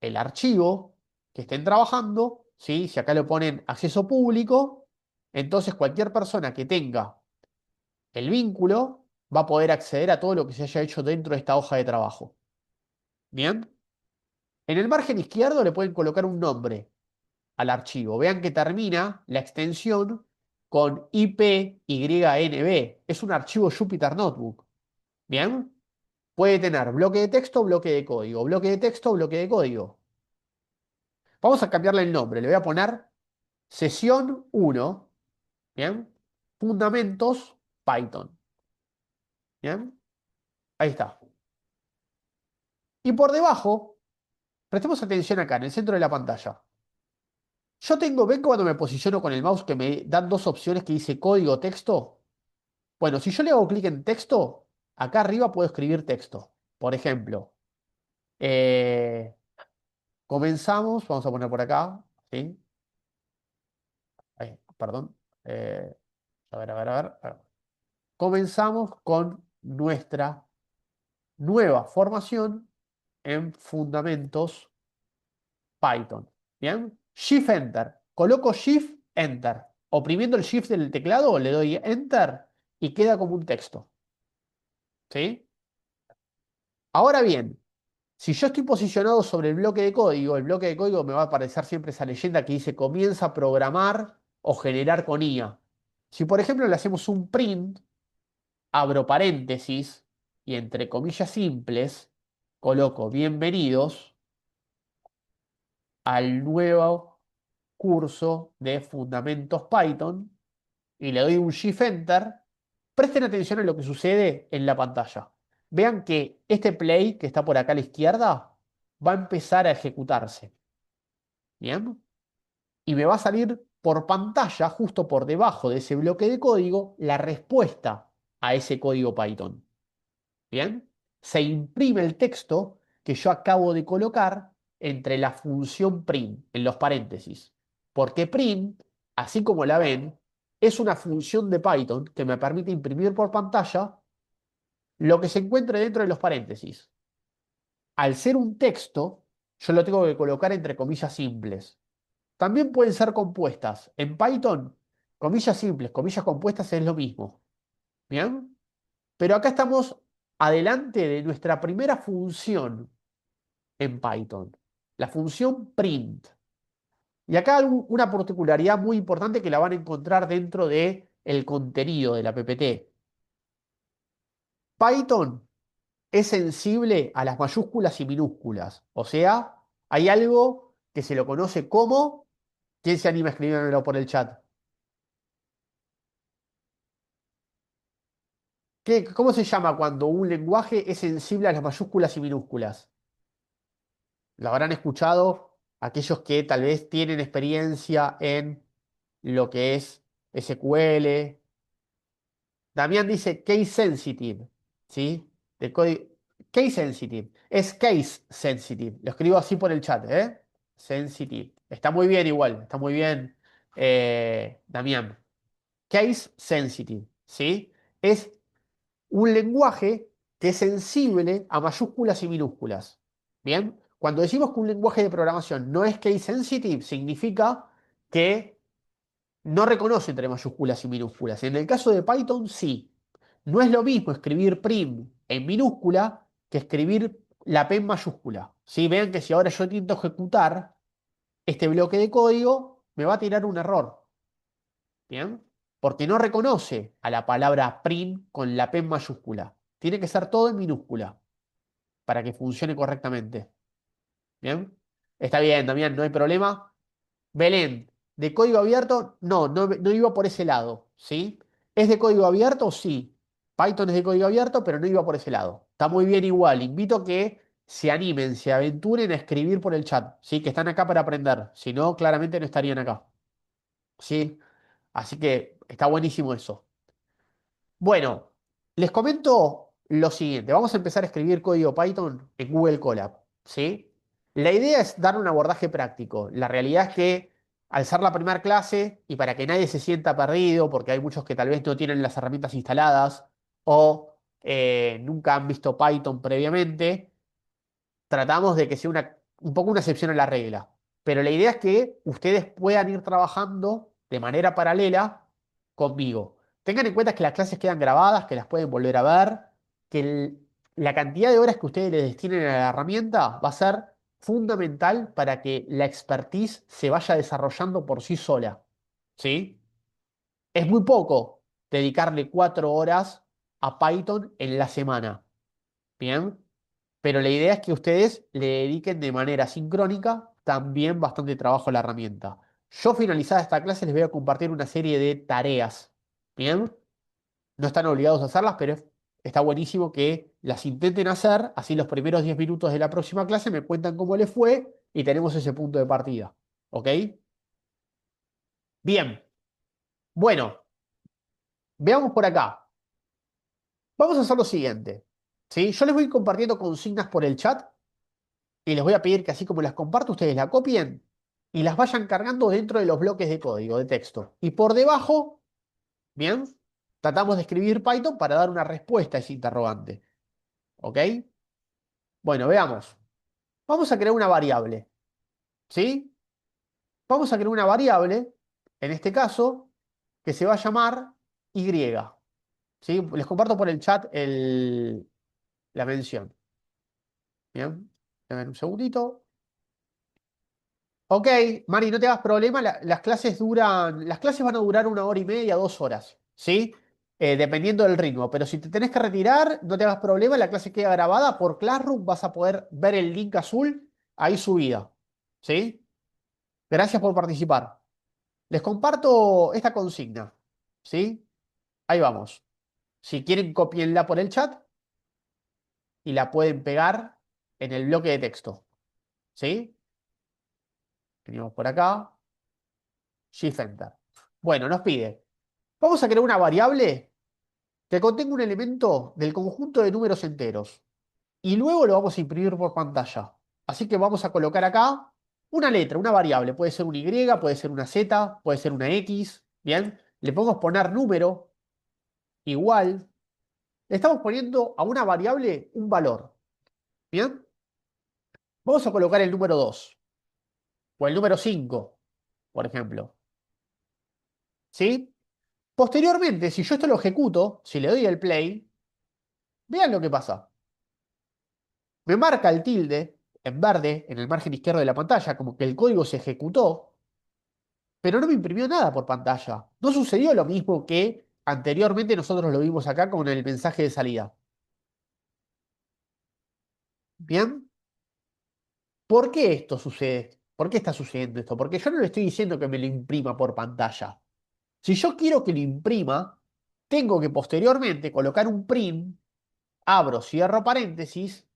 S1: el archivo que estén trabajando, ¿sí? Si acá le ponen acceso público, entonces cualquier persona que tenga el vínculo va a poder acceder a todo lo que se haya hecho dentro de esta hoja de trabajo. Bien, en el margen izquierdo le pueden colocar un nombre al archivo. Vean que termina la extensión con IPYNB. Es un archivo Jupyter Notebook. Bien, puede tener bloque de texto, bloque de código, bloque de texto, bloque de código. Vamos a cambiarle el nombre. Le voy a poner sesión 1. Bien, fundamentos Python. Bien, ahí está. Y por debajo, prestemos atención acá, en el centro de la pantalla. Ven cuando me posiciono con el mouse que me dan dos opciones que dice código texto. Bueno, si yo le hago clic en texto, acá arriba puedo escribir texto. Por ejemplo, Eh, comenzamos, vamos a poner por acá, ¿sí? Ay, perdón. Eh, a ver. Comenzamos con nuestra nueva formación en fundamentos Python. ¿Bien? Shift Enter. Coloco Shift Enter. Oprimiendo el Shift del teclado, le doy Enter y queda como un texto. ¿Sí? Ahora bien, si yo estoy posicionado sobre el bloque de código me va a aparecer siempre esa leyenda que dice comienza a programar o generar con IA. Si por ejemplo le hacemos un print, abro paréntesis y entre comillas simples coloco bienvenidos al nuevo curso de Fundamentos Python y le doy un Shift Enter, presten atención a lo que sucede en la pantalla. Vean que este play que está por acá a la izquierda va a empezar a ejecutarse. ¿Bien? Y me va a salir por pantalla, justo por debajo de ese bloque de código, la respuesta a ese código Python. ¿Bien? Se imprime el texto que yo acabo de colocar entre la función print, en los paréntesis. Porque print, así como la ven, es una función de Python que me permite imprimir por pantalla lo que se encuentre dentro de los paréntesis. Al ser un texto, yo lo tengo que colocar entre comillas simples. También pueden ser compuestas. En Python, comillas simples, comillas compuestas es lo mismo. ¿Bien? Pero acá estamos adelante de nuestra primera función en Python, la función print. Y acá hay una particularidad muy importante que la van a encontrar dentro de el contenido de la PPT. Python es sensible a las mayúsculas y minúsculas. O sea, hay algo que se lo conoce como... ¿Quién se anima a escribirlo por el chat? ¿Cómo se llama cuando un lenguaje es sensible a las mayúsculas y minúsculas? Lo habrán escuchado aquellos que tal vez tienen experiencia en lo que es SQL. Damián dice case sensitive, ¿sí? De código, case sensitive. Es case sensitive. Lo escribo así por el chat, ¿eh? Sensitive. Está muy bien igual, está muy bien, Damián. Case sensitive, ¿sí? Es un lenguaje que es sensible a mayúsculas y minúsculas. Bien, cuando decimos que un lenguaje de programación no es case sensitive, significa que no reconoce entre mayúsculas y minúsculas. En el caso de Python, sí. No es lo mismo escribir prim en minúscula que escribir la P en mayúscula. ¿Sí? Vean que si ahora yo intento ejecutar este bloque de código, me va a tirar un error. ¿Bien? Porque no reconoce a la palabra print con la P en mayúscula. Tiene que ser todo en minúscula para que funcione correctamente. ¿Bien? Está bien, Damián, no hay problema. Belén, ¿de código abierto? No iba por ese lado, ¿sí? ¿Es de código abierto? Sí. Python es de código abierto, pero no iba por ese lado. Está muy bien igual. Invito a que se animen, se aventuren a escribir por el chat, ¿sí? Que están acá para aprender. Si no, claramente no estarían acá, ¿sí? Así que está buenísimo eso. Bueno, les comento lo siguiente. Vamos a empezar a escribir código Python en Google Colab, ¿sí? La idea es dar un abordaje práctico. La realidad es que al ser la primera clase y para que nadie se sienta perdido, porque hay muchos que tal vez no tienen las herramientas instaladas o nunca han visto Python previamente, tratamos de que sea un poco una excepción a la regla. Pero la idea es que ustedes puedan ir trabajando de manera paralela conmigo. Tengan en cuenta que las clases quedan grabadas, que las pueden volver a ver, que la cantidad de horas que ustedes le destinen a la herramienta va a ser fundamental para que la expertise se vaya desarrollando por sí sola. ¿Sí? Es muy poco dedicarle 4 horas a Python en la semana. ¿Bien? Pero la idea es que ustedes le dediquen de manera sincrónica también bastante trabajo a la herramienta. Yo finalizada esta clase les voy a compartir una serie de tareas. ¿Bien? No están obligados a hacerlas, pero está buenísimo que las intenten hacer. Así los primeros 10 minutos de la próxima clase me cuentan cómo les fue y tenemos ese punto de partida. ¿Ok? Bien. Bueno, veamos por acá. Vamos a hacer lo siguiente. ¿Sí? Yo les voy compartiendo consignas por el chat. y les voy a pedir que así como las comparto, ustedes la copien y las vayan cargando dentro de los bloques de código, de texto. Y por debajo, bien, tratamos de escribir Python para dar una respuesta a ese interrogante. ¿Ok? Bueno, veamos. Vamos a crear una variable. ¿Sí? Vamos a crear una variable, en este caso, que se va a llamar Y. ¿Sí? Les comparto por el chat la mención. Bien. Dame un segundito. Ok, Mari, no te hagas problema. Las clases van a durar 1 hora y media, 2 horas. ¿Sí? Dependiendo del ritmo. Pero si te tenés que retirar, no te hagas problema. La clase queda grabada por Classroom. Vas a poder ver el link azul ahí subida. ¿Sí? Gracias por participar. Les comparto esta consigna. ¿Sí? Ahí vamos. Si quieren, copienla por el chat y la pueden pegar en el bloque de texto. ¿Sí? Venimos por acá. Shift Enter. Bueno, nos pide. Vamos a crear una variable que contenga un elemento del conjunto de números enteros. Y luego lo vamos a imprimir por pantalla. Así que vamos a colocar acá una letra, una variable. Puede ser una Y, puede ser una Z, puede ser una X. Bien. Le podemos poner número, igual. Le estamos poniendo a una variable un valor. Bien. Vamos a colocar el número 2 o el número 5, por ejemplo. ¿Sí? Posteriormente, si yo esto lo ejecuto, si le doy el play, vean lo que pasa. Me marca el tilde en verde en el margen izquierdo de la pantalla, como que el código se ejecutó, pero no me imprimió nada por pantalla. No sucedió lo mismo que anteriormente nosotros lo vimos acá con el mensaje de salida. Bien, ¿por qué esto sucede? ¿Por qué está sucediendo esto? Porque yo no le estoy diciendo que me lo imprima por pantalla. Si yo quiero que lo imprima, tengo que posteriormente colocar un print, abro, cierro paréntesis,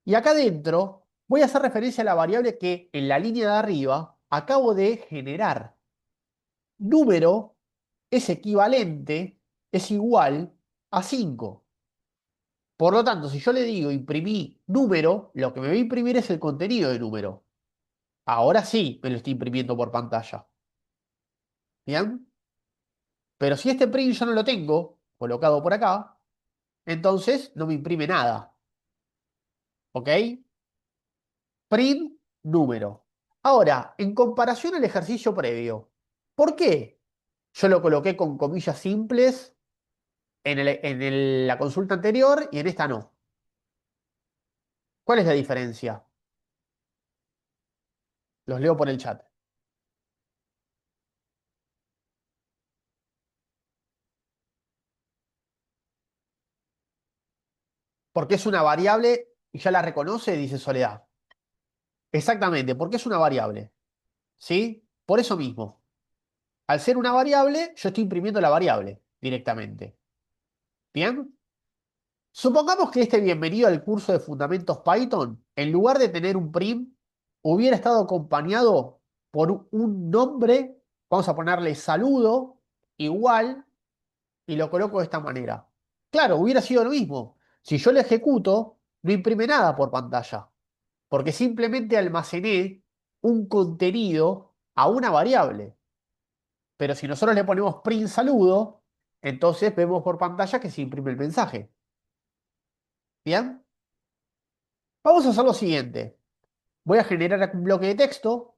S1: y acá adentro voy a hacer referencia a la variable que en la línea de arriba acabo de generar. Número es equivalente, es igual a 5. Por lo tanto, si yo le digo imprimí número, lo que me va a imprimir es el contenido de número. Ahora sí me lo estoy imprimiendo por pantalla. ¿Bien? Pero si este print yo no lo tengo colocado por acá, entonces no me imprime nada. ¿Ok? Print número. Ahora, en comparación al ejercicio previo, ¿por qué yo lo coloqué con comillas simples la consulta anterior y en esta no? ¿Cuál es la diferencia? Los leo por el chat. Porque es una variable y ya la reconoce, dice Soledad. Exactamente, porque es una variable. ¿Sí? Por eso mismo. Al ser una variable, yo estoy imprimiendo la variable directamente. ¿Bien? Supongamos que este bienvenido al curso de Fundamentos Python, en lugar de tener un prim, hubiera estado acompañado por un nombre, vamos a ponerle saludo, igual, y lo coloco de esta manera. Claro, hubiera sido lo mismo. Si yo lo ejecuto, no imprime nada por pantalla, porque simplemente almacené un contenido a una variable. Pero si nosotros le ponemos print saludo, entonces vemos por pantalla que se imprime el mensaje. ¿Bien? Vamos a hacer lo siguiente. Voy a generar un bloque de texto,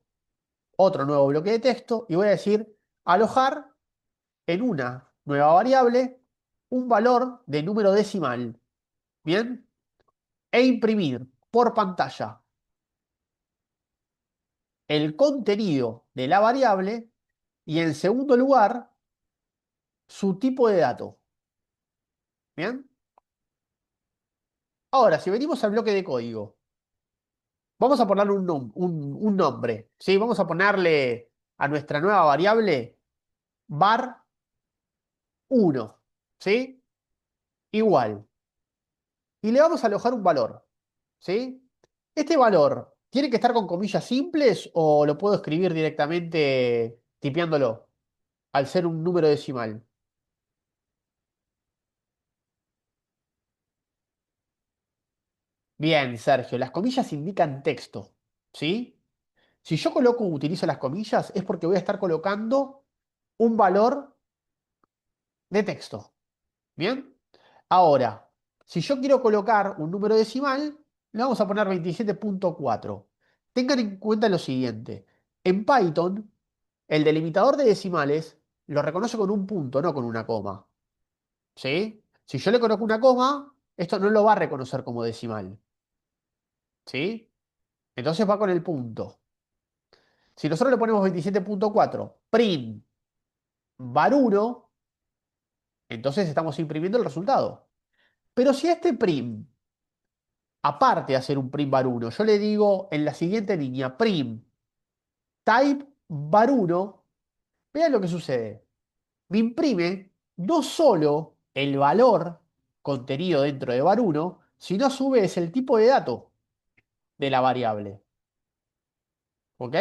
S1: otro nuevo bloque de texto, y voy a decir alojar en una nueva variable un valor de número decimal. ¿Bien? E imprimir por pantalla el contenido de la variable y en segundo lugar su tipo de dato. ¿Bien? Ahora, si venimos al bloque de código, vamos a ponerle un nombre. ¿Sí? Vamos a ponerle a nuestra nueva variable var 1. ¿Sí? Igual. Y le vamos a alojar un valor. ¿Sí? Este valor, ¿tiene que estar con comillas simples o lo puedo escribir directamente tipeándolo al ser un número decimal? Bien, Sergio, las comillas indican texto, ¿sí? Si yo utilizo las comillas, es porque voy a estar colocando un valor de texto. ¿Bien? Ahora, si yo quiero colocar un número decimal, le vamos a poner 27.4. Tengan en cuenta lo siguiente. En Python, el delimitador de decimales lo reconoce con un punto, no con una coma. ¿Sí? Si yo le coloco una coma, esto no lo va a reconocer como decimal. ¿Sí? Entonces va con el punto. Si nosotros le ponemos 27.4 print var 1, entonces estamos imprimiendo el resultado. Pero si a este prim, aparte de hacer un prim var 1, yo le digo en la siguiente línea prim type var 1, vean lo que sucede. Me imprime no solo el valor contenido dentro de var 1, sino a su vez el tipo de dato de la variable. ¿Ok?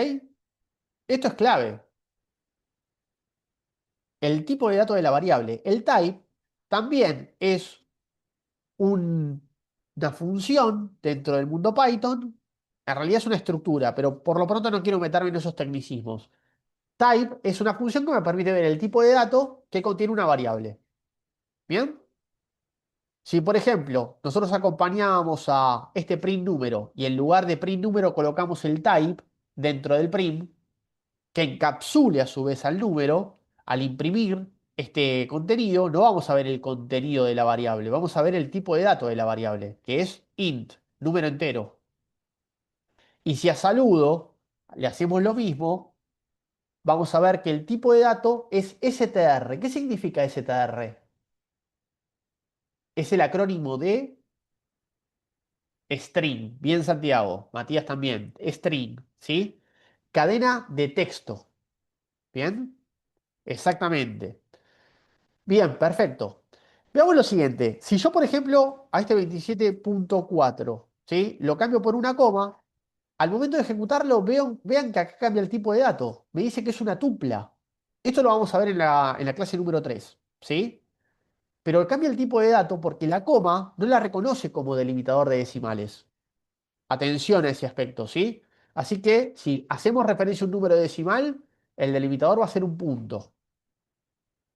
S1: Esto es clave. El tipo de dato de la variable. El type también es una función dentro del mundo Python. En realidad es una estructura, pero por lo pronto no quiero meterme en esos tecnicismos. Type es una función que me permite ver el tipo de dato que contiene una variable. ¿Bien? Si, por ejemplo, nosotros acompañábamos a este print número y en lugar de print número colocamos el type dentro del print, que encapsule a su vez al número, al imprimir este contenido, no vamos a ver el contenido de la variable, vamos a ver el tipo de dato de la variable, que es int, número entero. Y si a saludo le hacemos lo mismo, vamos a ver que el tipo de dato es str. ¿Qué significa str? Es el acrónimo de string. Bien, Santiago. Matías también. String, ¿sí? Cadena de texto. ¿Bien? Exactamente. Bien, perfecto. Veamos lo siguiente. Si yo, por ejemplo, a este 27.4, ¿sí? Lo cambio por una coma, al momento de ejecutarlo, vean que acá cambia el tipo de dato. Me dice que es una tupla. Esto lo vamos a ver en la clase número 3, ¿sí? Pero cambia el tipo de dato porque la coma no la reconoce como delimitador de decimales. Atención a ese aspecto, ¿sí? Así que si hacemos referencia a un número decimal, el delimitador va a ser un punto.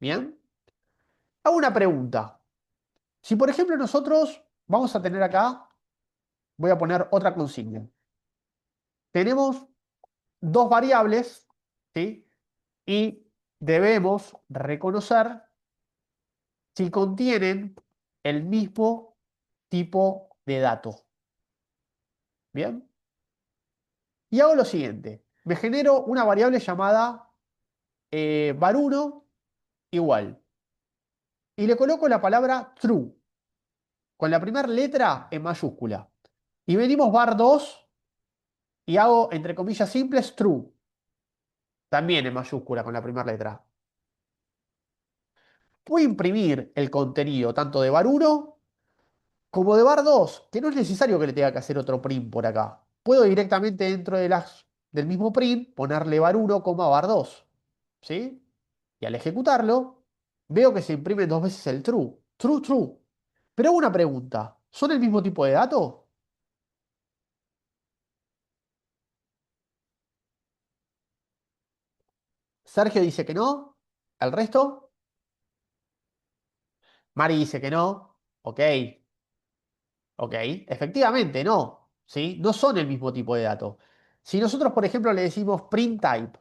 S1: ¿Bien? Hago una pregunta. Si por ejemplo nosotros vamos a tener acá, voy a poner otra consigna. Tenemos dos variables, ¿sí? Y debemos reconocer si contienen el mismo tipo de dato. ¿Bien? Y hago lo siguiente. Me genero una variable llamada var1 igual. Y le coloco la palabra true, con la primera letra en mayúscula. Y venimos var2 y hago, entre comillas simples, true. También en mayúscula con la primera letra. Puedo imprimir el contenido tanto de var1 como de var2, que no es necesario que le tenga que hacer otro print por acá. Puedo directamente dentro del mismo print ponerle var1, var2. ¿Sí? Y al ejecutarlo, veo que se imprime dos veces el true. True, true. Pero hago una pregunta. ¿Son el mismo tipo de dato? Sergio dice que no. ¿El resto? Mari dice que no. Ok, ok. Efectivamente, no. ¿Sí? No son el mismo tipo de dato. Si nosotros, por ejemplo, le decimos print type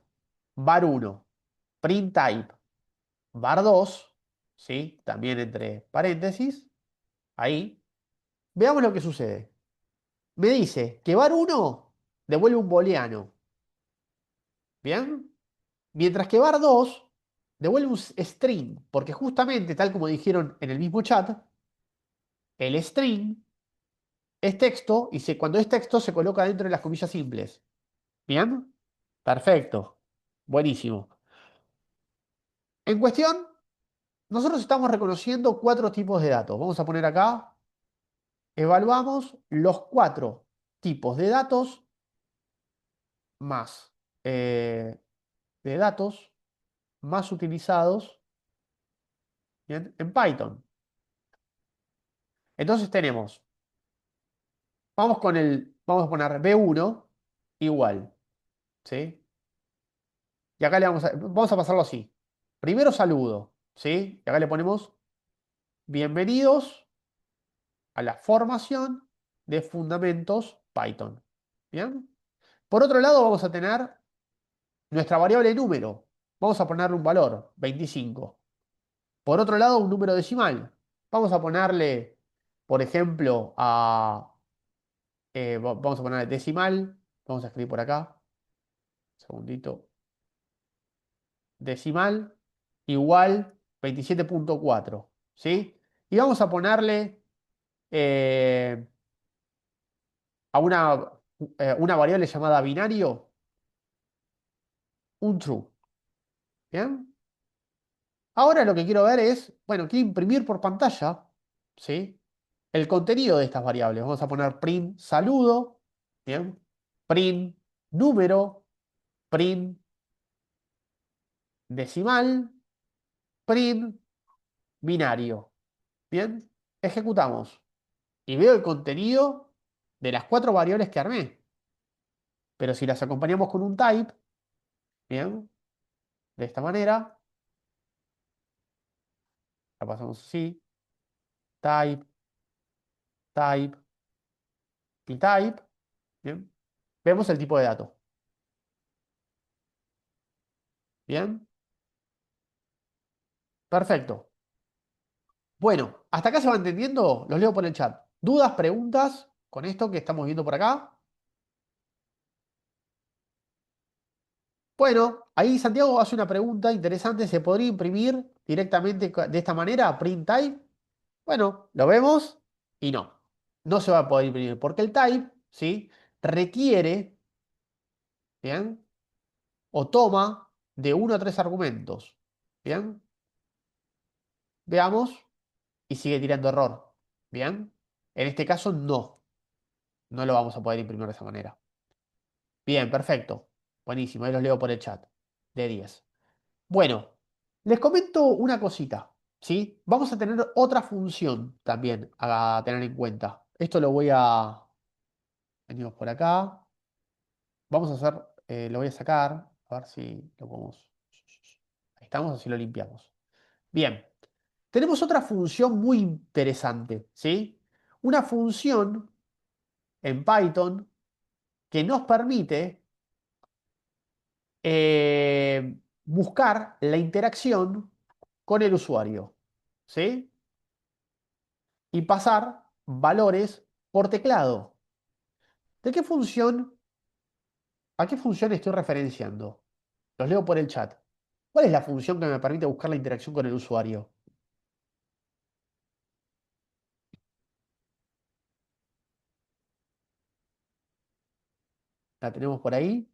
S1: var1, print type var2, ¿sí? También entre paréntesis, ahí, veamos lo que sucede. Me dice que var1 devuelve un booleano. ¿Bien? Mientras que var2 devuelve un string, porque justamente, tal como dijeron en el mismo chat, el string es texto y cuando es texto se coloca dentro de las comillas simples. ¿Bien? Perfecto. Buenísimo. En cuestión, nosotros estamos reconociendo cuatro tipos de datos. Vamos a poner acá, evaluamos los cuatro tipos de datos más de datos más utilizados, ¿bien? En Python. Entonces tenemos Vamos a poner B1 igual, ¿sí? Y acá vamos a pasarlo así. Primero saludo, ¿sí? Y acá le ponemos bienvenidos a la formación de fundamentos Python. ¿Bien? Por otro lado, vamos a tener nuestra variable número. Vamos a ponerle un valor, 25. Por otro lado, un número decimal. Vamos a ponerle, por ejemplo, vamos a ponerle decimal. Vamos a escribir por acá. Segundito. Decimal igual 27,4. ¿Sí? Y vamos a ponerle eh, a una variable llamada binario un true. ¿Bien? Ahora lo que quiero ver es, bueno, quiero imprimir por pantalla, ¿sí? El contenido de estas variables. Vamos a poner print saludo, ¿bien? Print número, print decimal, print binario. ¿Bien? Ejecutamos. Y veo el contenido de las cuatro variables que armé. Pero si las acompañamos con un type, ¿bien? De esta manera, la pasamos así, type, type y type, ¿bien? Vemos el tipo de dato. ¿Bien? Perfecto. Bueno, hasta acá se va entendiendo, los leo por el chat. ¿Dudas, preguntas con esto que estamos viendo por acá? Bueno, ahí Santiago hace una pregunta interesante. ¿Se podría imprimir directamente de esta manera, print type? Bueno, lo vemos y no. No se va a poder imprimir porque el type, ¿sí? Requiere, ¿bien? O toma de uno a tres argumentos. ¿Bien? Veamos y sigue tirando error. ¿Bien? En este caso no. No lo vamos a poder imprimir de esa manera. Bien, perfecto. Buenísimo, ahí los leo por el chat. De 10. Bueno, les comento una cosita, ¿sí? Vamos a tener otra función también a tener en cuenta. Esto lo voy a... Venimos por acá. Vamos a hacer... lo voy a sacar. A ver si lo podemos... Ahí estamos, así lo limpiamos. Bien. Tenemos otra función muy interesante, ¿sí? Una función en Python que nos permite buscar la interacción con el usuario, ¿sí? Y pasar valores por teclado. ¿De qué función, a qué función estoy referenciando? Los leo por el chat. ¿Cuál es la función que me permite buscar la interacción con el usuario? ¿La tenemos por ahí?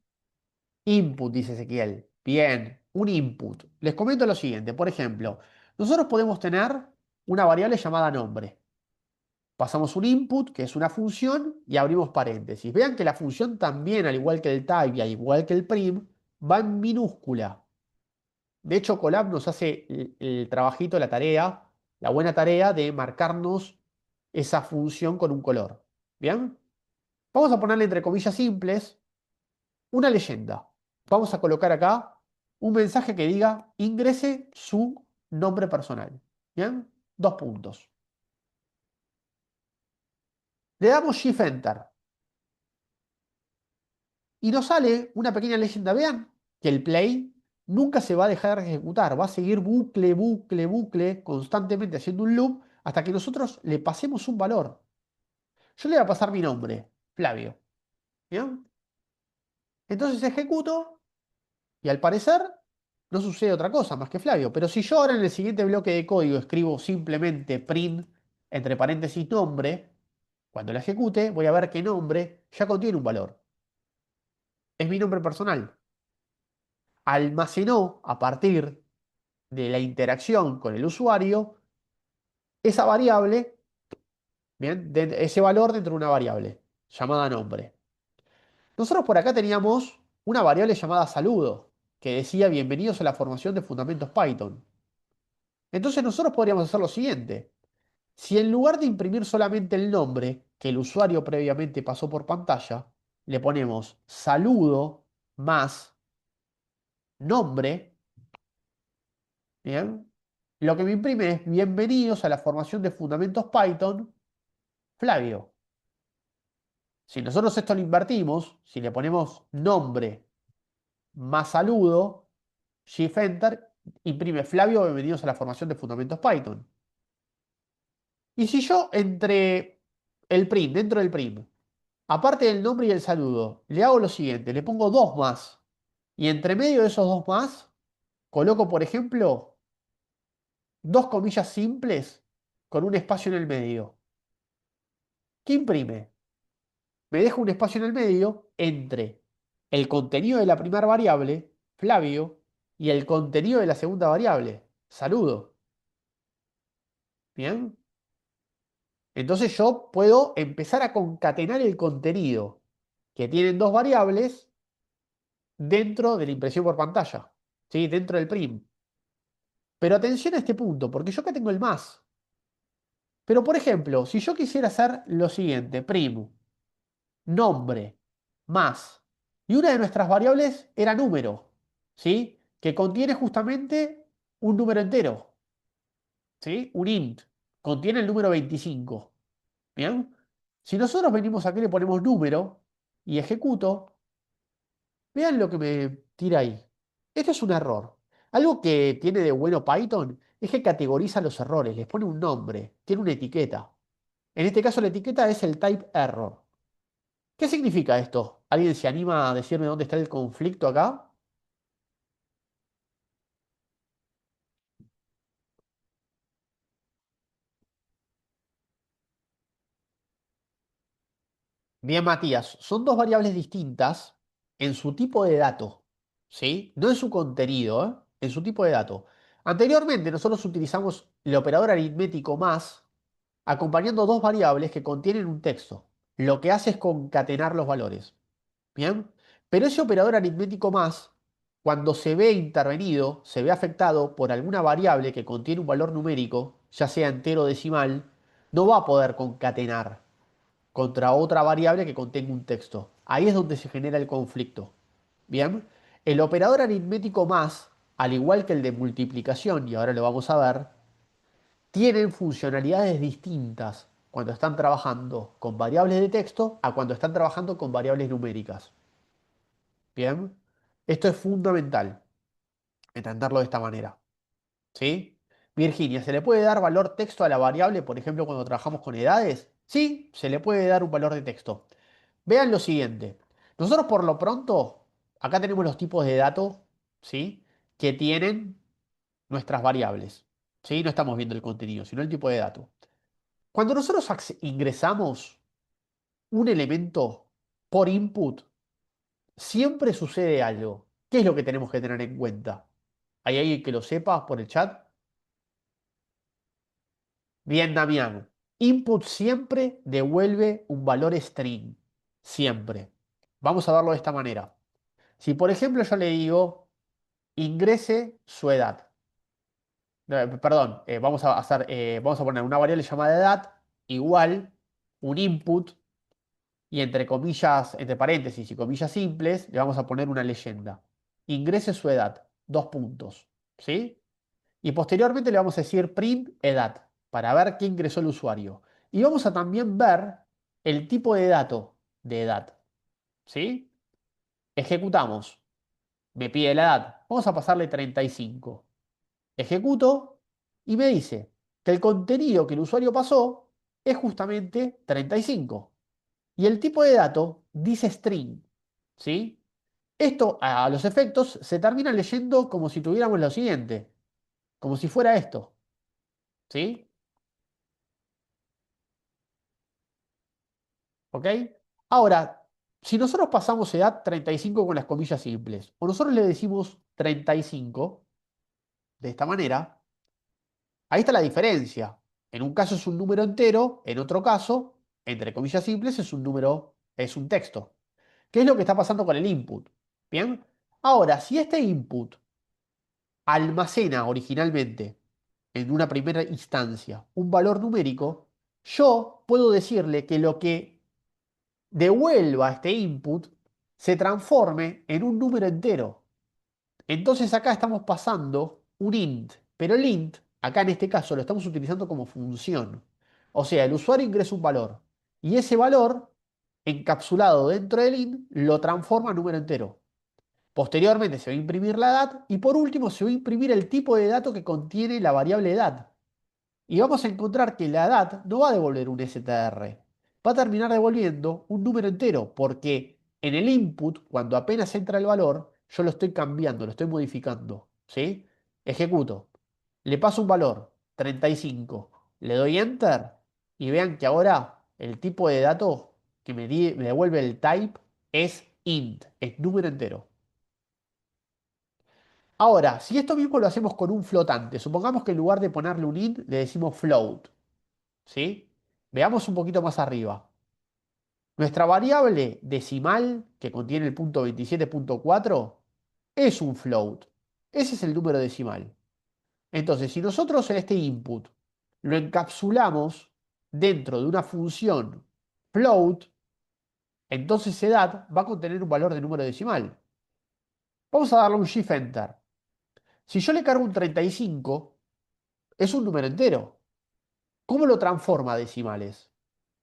S1: Input, dice Ezequiel. Bien, un input. Les comento lo siguiente. Por ejemplo, nosotros podemos tener una variable llamada nombre. Pasamos un input, que es una función, y abrimos paréntesis. Vean que la función también, al igual que el type y al igual que el prim, va en minúscula. De hecho, Colab nos hace el trabajito, la tarea, la buena tarea de marcarnos esa función con un color. ¿Bien? Vamos a ponerle entre comillas simples una leyenda. Vamos a colocar acá un mensaje que diga ingrese su nombre personal. ¿Bien? Dos puntos. Le damos Shift Enter. Y nos sale una pequeña leyenda. Vean que el play nunca se va a dejar de ejecutar. Va a seguir bucle, bucle, bucle, constantemente haciendo un loop hasta que nosotros le pasemos un valor. Yo le voy a pasar mi nombre, Flavio. ¿Bien? Entonces ejecuto y al parecer no sucede otra cosa más que Flavio. Pero si yo ahora en el siguiente bloque de código escribo simplemente print entre paréntesis nombre, cuando la ejecute voy a ver que nombre ya contiene un valor. Es mi nombre personal. Almacenó a partir de la interacción con el usuario esa variable, bien, ese valor dentro de una variable llamada nombre. Nosotros por acá teníamos una variable llamada saludo, que decía bienvenidos a la formación de fundamentos Python. Entonces nosotros podríamos hacer lo siguiente. Si en lugar de imprimir solamente el nombre, que el usuario previamente pasó por pantalla, le ponemos saludo más nombre, ¿bien? Lo que me imprime es bienvenidos a la formación de fundamentos Python, Flavio. Si nosotros esto lo invertimos, si le ponemos nombre más saludo, Shift Enter, imprime Flavio, bienvenidos a la formación de fundamentos Python. Y si yo entre el print, dentro del print, aparte del nombre y el saludo, le hago lo siguiente, le pongo dos más, y entre medio de esos dos más, coloco, por ejemplo, dos comillas simples con un espacio en el medio. ¿Qué imprime? Me deja un espacio en el medio entre el contenido de la primera variable, Flavio, y el contenido de la segunda variable, saludo. ¿Bien? Entonces yo puedo empezar a concatenar el contenido que tienen dos variables dentro de la impresión por pantalla, ¿sí? Dentro del prim. Pero atención a este punto, porque yo acá tengo el más. Pero por ejemplo, si yo quisiera hacer lo siguiente, prim, nombre, más, y una de nuestras variables era número, ¿sí? Que contiene justamente un número entero, ¿sí? Un int, contiene el número 25. ¿Bien? Si nosotros venimos aquí y le ponemos número y ejecuto, vean lo que me tira ahí. Esto es un error. Algo que tiene de bueno Python es que categoriza los errores, les pone un nombre, tiene una etiqueta. En este caso la etiqueta es el type error. ¿Qué significa esto? ¿Alguien se anima a decirme dónde está el conflicto acá? Bien, Matías, son dos variables distintas en su tipo de dato, ¿sí? No en su contenido, ¿eh? En su tipo de dato. Anteriormente nosotros utilizamos el operador aritmético más acompañando dos variables que contienen un texto. Lo que hace es concatenar los valores, ¿bien? Pero ese operador aritmético más, cuando se ve intervenido, se ve afectado por alguna variable que contiene un valor numérico, ya sea entero o decimal, no va a poder concatenar contra otra variable que contenga un texto. Ahí es donde se genera el conflicto. Bien, el operador aritmético más, al igual que el de multiplicación, y ahora lo vamos a ver, tienen funcionalidades distintas cuando están trabajando con variables de texto a cuando están trabajando con variables numéricas. Bien, esto es fundamental, entenderlo de esta manera. ¿Sí? Virginia, ¿se le puede dar valor texto a la variable, por ejemplo, cuando trabajamos con edades? Sí, se le puede dar un valor de texto. Vean lo siguiente. Nosotros por lo pronto, acá tenemos los tipos de datos, ¿sí? Que tienen nuestras variables. ¿Sí? No estamos viendo el contenido, sino el tipo de dato. Cuando nosotros ingresamos un elemento por input, siempre sucede algo. ¿Qué es lo que tenemos que tener en cuenta? ¿Hay alguien que lo sepa por el chat? Bien, Damián. Input siempre devuelve un valor string. Siempre. Vamos a verlo de esta manera. Si por ejemplo yo le digo ingrese su edad. Perdón, vamos a poner una variable llamada edad igual un input y entre comillas, entre paréntesis y comillas simples, le vamos a poner una leyenda. Ingrese su edad, dos puntos. ¿Sí? Y posteriormente le vamos a decir print edad para ver qué ingresó el usuario. Y vamos a también ver el tipo de dato de edad. ¿Sí? Ejecutamos. Me pide la edad. Vamos a pasarle 35. Ejecuto y me dice que el contenido que el usuario pasó es justamente 35. Y el tipo de dato dice string. ¿Sí? Esto, a los efectos, se termina leyendo como si tuviéramos lo siguiente. Como si fuera esto. ¿Sí? ¿Ok? Ahora, si nosotros pasamos edad 35 con las comillas simples, o nosotros le decimos 35 de esta manera, ahí está la diferencia. En un caso es un número entero, en otro caso, entre comillas simples, es un número, es un texto. ¿Qué es lo que está pasando con el input? Bien. Ahora, si este input almacena originalmente en una primera instancia un valor numérico, yo puedo decirle que lo que devuelva este input se transforme en un número entero. Entonces acá estamos pasando un int, pero el int, acá en este caso, lo estamos utilizando como función. O sea, el usuario ingresa un valor y ese valor, encapsulado dentro del int, lo transforma en número entero. Posteriormente se va a imprimir la DAT y por último se va a imprimir el tipo de dato que contiene la variable DAT. Y vamos a encontrar que la DAT no va a devolver un str, va a terminar devolviendo un número entero, porque en el input, cuando apenas entra el valor, yo lo estoy cambiando, lo estoy modificando. ¿Sí? Ejecuto. Le paso un valor, 35. Le doy enter y vean que ahora el tipo de dato que me devuelve el type es int, es número entero. Ahora, si esto mismo lo hacemos con un flotante, supongamos que en lugar de ponerle un int, le decimos float. ¿Sí? Veamos un poquito más arriba. Nuestra variable decimal, que contiene el punto 27.4, es un float. Ese es el número decimal. Entonces, si nosotros en este input lo encapsulamos dentro de una función float, entonces sedat va a contener un valor de número decimal. Vamos a darle un shift enter. Si yo le cargo un 35, es un número entero. ¿Cómo lo transforma a decimales?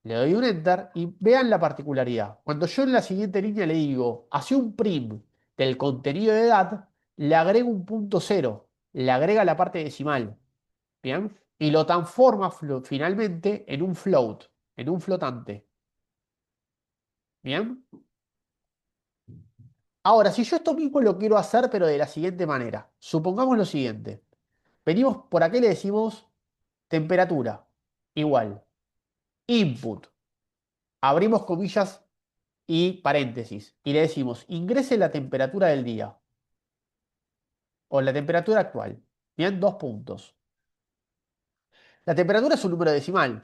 S1: Le doy un enter y vean la particularidad. Cuando yo en la siguiente línea le digo, hace un prim del contenido de edad, le agrego un punto cero, le agrega la parte decimal, ¿bien? Y lo transforma finalmente en un float, en un flotante, ¿bien? Ahora, si yo esto mismo lo quiero hacer, pero de la siguiente manera, supongamos lo siguiente. Venimos por aquí y le decimos temperatura, igual, input, abrimos comillas y paréntesis, y le decimos, ingrese la temperatura del día o la temperatura actual. Bien, dos puntos. La temperatura es un número decimal,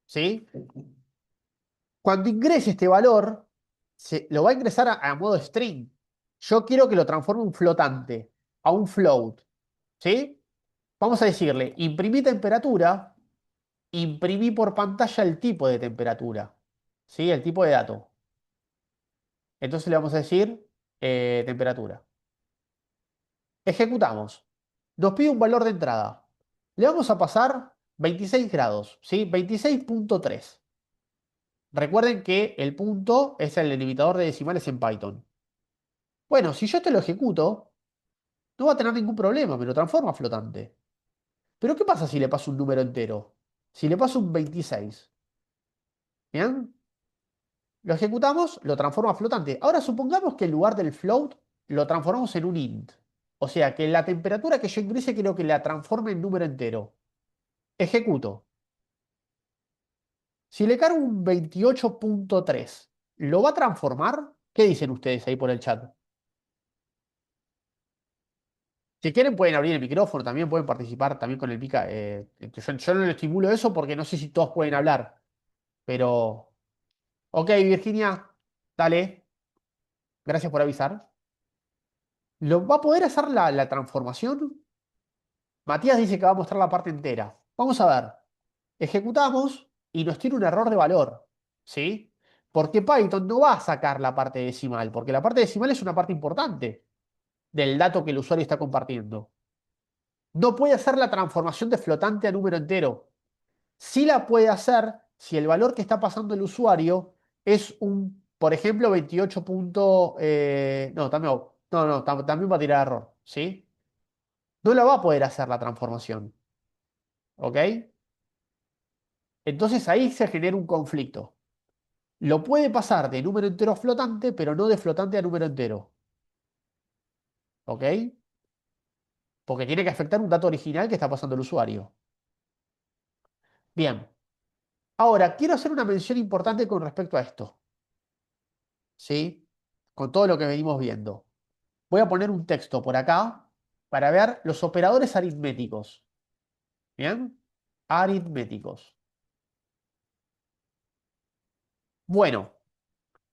S1: ¿sí? Cuando ingrese este valor, lo va a ingresar a modo string. Yo quiero que lo transforme un flotante, a un float, ¿sí? Vamos a decirle, imprimí temperatura, imprimí por pantalla el tipo de temperatura, ¿sí? El tipo de dato. Entonces le vamos a decir temperatura. Ejecutamos. Nos pide un valor de entrada. Le vamos a pasar 26 grados, ¿sí? 26.3. Recuerden que el punto es el delimitador de decimales en Python. Bueno, si yo esto lo ejecuto, no va a tener ningún problema, me lo transforma a flotante. Pero ¿qué pasa si le paso un número entero? Si le paso un 26, ¿bien? Lo ejecutamos, lo transforma a flotante. Ahora supongamos que en lugar del float lo transformamos en un int. O sea, que la temperatura que yo ingrese quiero que la transforme en número entero. Ejecuto. Si le cargo un 28.3, ¿lo va a transformar? ¿Qué dicen ustedes ahí por el chat? Si quieren pueden abrir el micrófono, también pueden participar también con el pica. Yo no le estimulo eso porque no sé si todos pueden hablar. Pero, ok, Virginia, dale, gracias por avisar. ¿Lo va a poder hacer la transformación? Matías dice que va a mostrar la parte entera. Vamos a ver. Ejecutamos y nos tiene un error de valor. ¿Sí? Porque Python no va a sacar la parte decimal, porque la parte decimal es una parte importante del dato que el usuario está compartiendo. No puede hacer la transformación de flotante a número entero. Sí la puede hacer si el valor que está pasando el usuario es un, por ejemplo, 28 no, también, también va a tirar error, ¿sí? No la va a poder hacer la transformación, ¿ok? Entonces ahí se genera un conflicto. Lo puede pasar de número entero a flotante, pero no de flotante a número entero, ¿ok? Porque tiene que afectar un dato original que está pasando el usuario. Bien, ahora quiero hacer una mención importante con respecto a esto, ¿sí? Con todo lo que venimos viendo. Voy a poner un texto por acá para ver los operadores aritméticos. ¿Bien? Aritméticos. Bueno,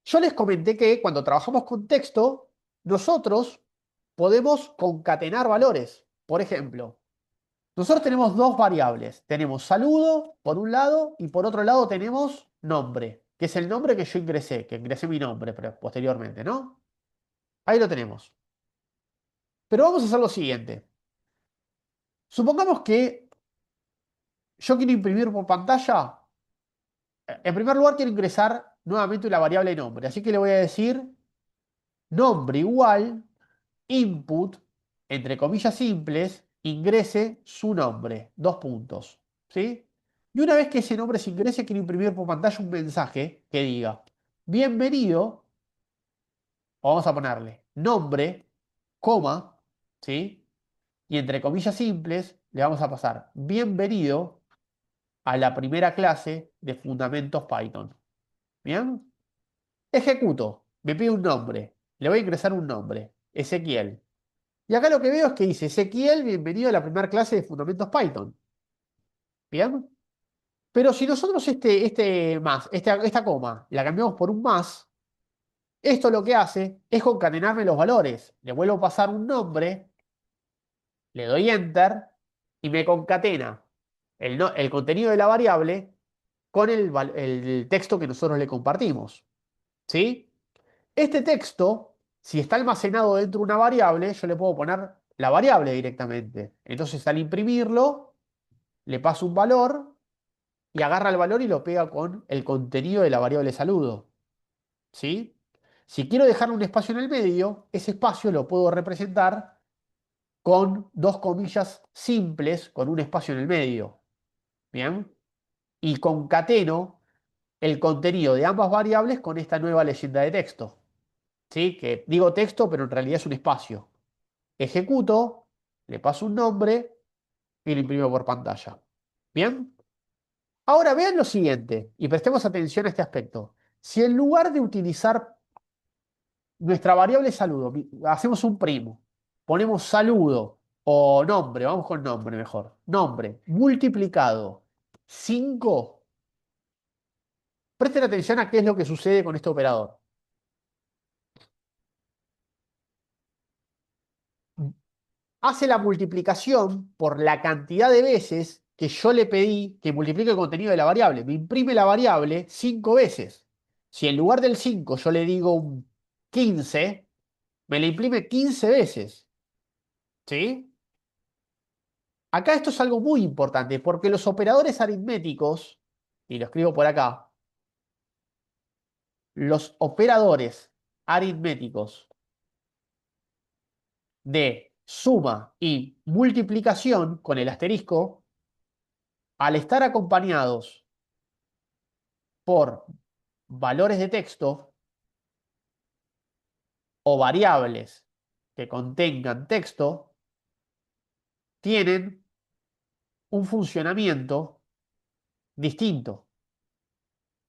S1: yo les comenté que cuando trabajamos con texto, nosotros podemos concatenar valores. Por ejemplo, Nosotros tenemos dos variables. Tenemos saludo por un lado y por otro lado tenemos nombre, que es el nombre que yo ingresé, que ingresé mi nombre posteriormente, ¿no? Ahí lo tenemos. Pero vamos a hacer lo siguiente. Supongamos que yo quiero imprimir por pantalla. En primer lugar, quiero ingresar nuevamente la variable nombre. Así que le voy a decir nombre igual input, entre comillas simples, ingrese su nombre. Dos puntos. ¿Sí? Y una vez que ese nombre se ingrese, quiero imprimir por pantalla un mensaje que diga, bienvenido, o vamos a ponerle nombre, coma, ¿sí? Y entre comillas simples, le vamos a pasar bienvenido a la primera clase de Fundamentos Python. ¿Bien? Ejecuto. Me pide un nombre. Le voy a ingresar un nombre. Ezequiel. Y acá lo que veo es que dice Ezequiel, bienvenido a la primera clase de Fundamentos Python. ¿Bien? Pero si nosotros este más, esta coma, la cambiamos por un más, esto lo que hace es concatenarme los valores. Le vuelvo a pasar un nombre, le doy enter y me concatena el contenido de la variable con el texto que nosotros le compartimos. ¿Sí? Este texto, si está almacenado dentro de una variable, yo le puedo poner la variable directamente. Entonces, al imprimirlo, le paso un valor y agarra el valor y lo pega con el contenido de la variable saludo. ¿Sí? Si quiero dejarle un espacio en el medio, ese espacio lo puedo representar con dos comillas simples con un espacio en el medio. ¿Bien? Y concateno el contenido de ambas variables con esta nueva leyenda de texto. ¿Sí? Que digo texto, pero en realidad es un espacio. Ejecuto, le paso un nombre y lo imprimo por pantalla. ¿Bien? Ahora vean lo siguiente y prestemos atención a este aspecto. Si en lugar de utilizar nuestra variable saludo, hacemos un primo, ponemos saludo o nombre, vamos con nombre mejor, nombre multiplicado 5, presten atención a qué es lo que sucede con este operador. Hace la multiplicación por la cantidad de veces que yo le pedí que multiplique el contenido de la variable. Me imprime la variable 5 veces. Si en lugar del 5 yo le digo un 15, me la imprime 15 veces. ¿Sí? Acá esto es algo muy importante porque los operadores aritméticos, y lo escribo por acá, los operadores aritméticos de suma y multiplicación con el asterisco, al estar acompañados por valores de texto o variables que contengan texto, tienen un funcionamiento distinto.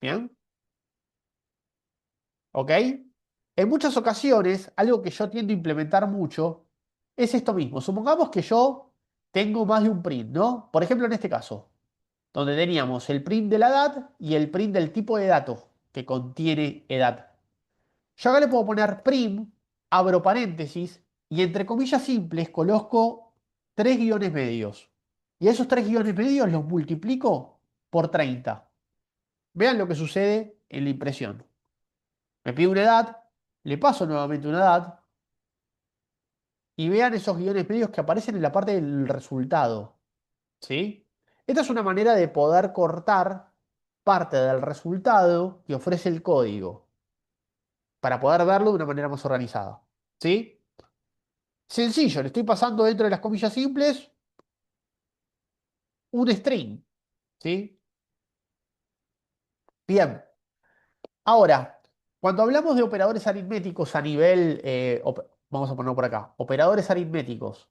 S1: ¿Bien? ¿Ok? En muchas ocasiones, algo que yo tiendo a implementar mucho es esto mismo. Supongamos que yo tengo más de un print, ¿no? Por ejemplo, en este caso, donde teníamos el print de la edad y el print del tipo de dato que contiene edad. Yo acá le puedo poner prim, abro paréntesis y entre comillas simples coloco tres guiones medios. Y esos tres guiones medios los multiplico por 30. Vean lo que sucede en la impresión. Me pide una edad, le paso nuevamente una edad y vean esos guiones medios que aparecen en la parte del resultado. ¿Sí? Esta es una manera de poder cortar parte del resultado que ofrece el código para poder verlo de una manera más organizada. ¿Sí? Sencillo, le estoy pasando dentro de las comillas simples un string. ¿Sí? Bien. Ahora, cuando hablamos de operadores aritméticos a nivel, vamos a ponerlo por acá, operadores aritméticos,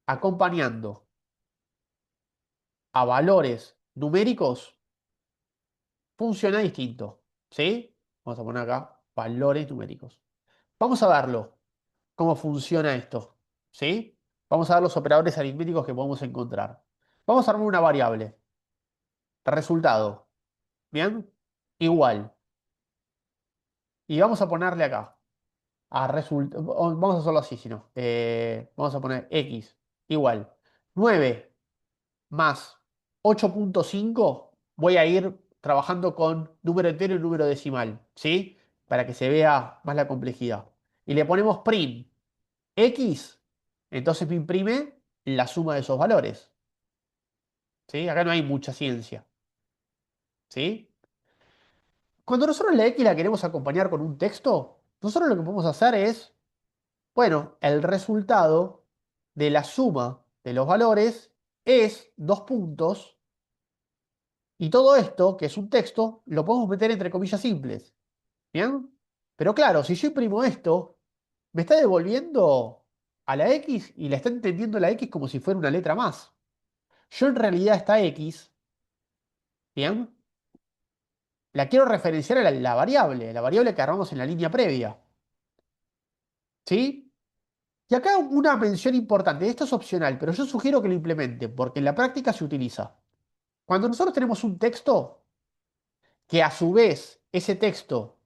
S1: acompañando a valores numéricos, funciona distinto. ¿Sí? Vamos a poner acá valores numéricos. Vamos a verlo, cómo funciona esto. ¿Sí? Vamos a ver los operadores aritméticos que podemos encontrar. Vamos a armar una variable. Resultado. ¿Bien? Igual. Y vamos a ponerle acá. Vamos a hacerlo así, si no. Vamos a poner x igual 9 más 8,5. Voy a ir trabajando con número entero y número decimal, ¿sí? Para que se vea más la complejidad. Y le ponemos prim x, entonces me imprime la suma de esos valores, ¿sí? Acá no hay mucha ciencia, ¿sí? Cuando nosotros la x la queremos acompañar con un texto, nosotros lo que podemos hacer es, bueno, el resultado de la suma de los valores es dos puntos, y todo esto, que es un texto, lo podemos meter entre comillas simples. ¿Bien? Pero claro, si yo imprimo esto, me está devolviendo a la X y la está entendiendo la X como si fuera una letra más. Yo en realidad esta X, ¿bien? La quiero referenciar a la variable que agarramos en la línea previa. ¿Sí? Y acá una mención importante, esto es opcional, pero yo sugiero que lo implementen porque en la práctica se utiliza. Cuando nosotros tenemos un texto que a su vez ese texto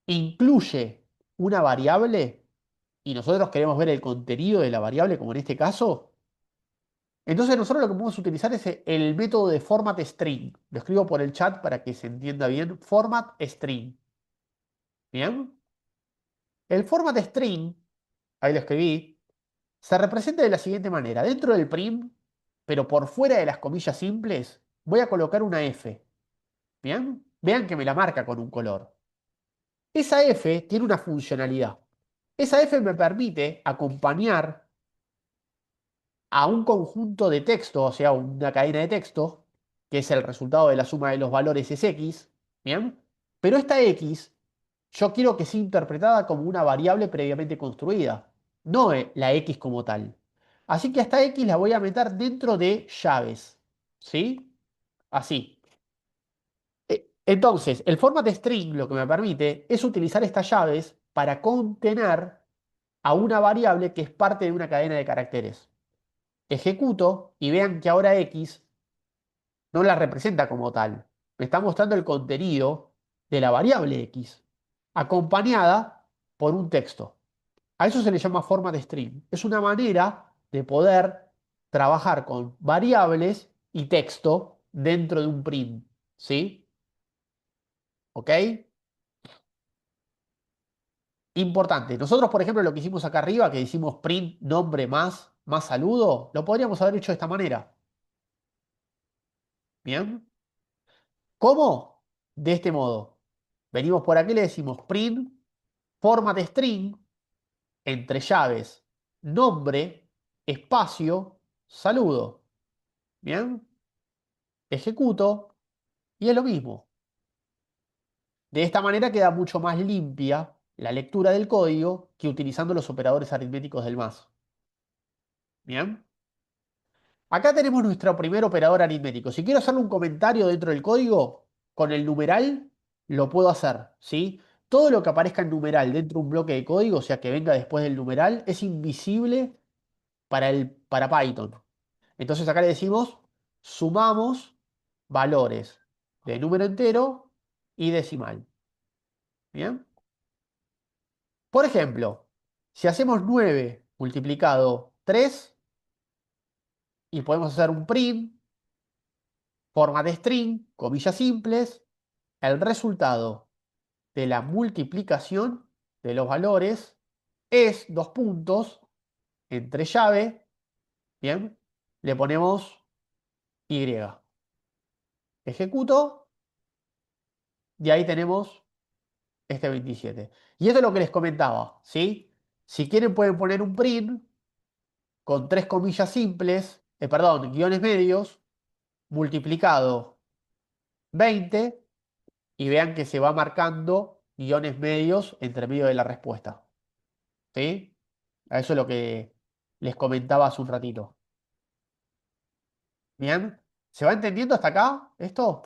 S1: incluye una variable y nosotros queremos ver el contenido de la variable, como en este caso, entonces nosotros lo que podemos utilizar es el método de format string. Lo escribo por el chat para que se entienda bien. Format string. ¿Bien? El format string, ahí lo escribí, se representa de la siguiente manera. Dentro del prim, pero por fuera de las comillas simples, voy a colocar una F. ¿Bien? Vean que me la marca con un color. Esa F tiene una funcionalidad. Esa F me permite acompañar a un conjunto de texto, o sea, una cadena de texto, que es el resultado de la suma de los valores es x, ¿bien? Pero esta x yo quiero que sea interpretada como una variable previamente construida, no la x como tal. Así que a esta x la voy a meter dentro de llaves, ¿sí? Así. Entonces, el format string lo que me permite es utilizar estas llaves para contener a una variable que es parte de una cadena de caracteres. Ejecuto y vean que ahora X no la representa como tal. Me está mostrando el contenido de la variable X, acompañada por un texto. A eso se le llama format string. Es una manera de poder trabajar con variables y texto dentro de un print. ¿Sí? ¿Ok? Importante. Nosotros, por ejemplo, lo que hicimos acá arriba, que hicimos print nombre más saludo, lo podríamos haber hecho de esta manera. ¿Bien? ¿Cómo? De este modo. Venimos por aquí y le decimos print format string entre llaves nombre, espacio, saludo. ¿Bien? Ejecuto y es lo mismo. De esta manera queda mucho más limpia la lectura del código que utilizando los operadores aritméticos del más. ¿Bien? Acá tenemos nuestro primer operador aritmético. Si quiero hacerle un comentario dentro del código, con el numeral lo puedo hacer, ¿sí? Todo lo que aparezca en numeral dentro de un bloque de código, o sea que venga después del numeral, es invisible para Python. Entonces acá le decimos, sumamos valores de número entero y decimal. ¿Bien? Por ejemplo, si hacemos 9 multiplicado 3 y podemos hacer un print, forma de string, comillas simples, el resultado de la multiplicación de los valores es dos puntos entre llave, ¿bien? Le ponemos Y. Ejecuto y ahí tenemos este 27. Y esto es lo que les comentaba, ¿sí? Si quieren pueden poner un print con tres comillas simples, perdón, guiones medios, multiplicado 20 y vean que se va marcando guiones medios entre medio de la respuesta. ¿Sí? A eso es lo que les comentaba hace un ratito. ¿Bien? ¿Se va entendiendo hasta acá esto?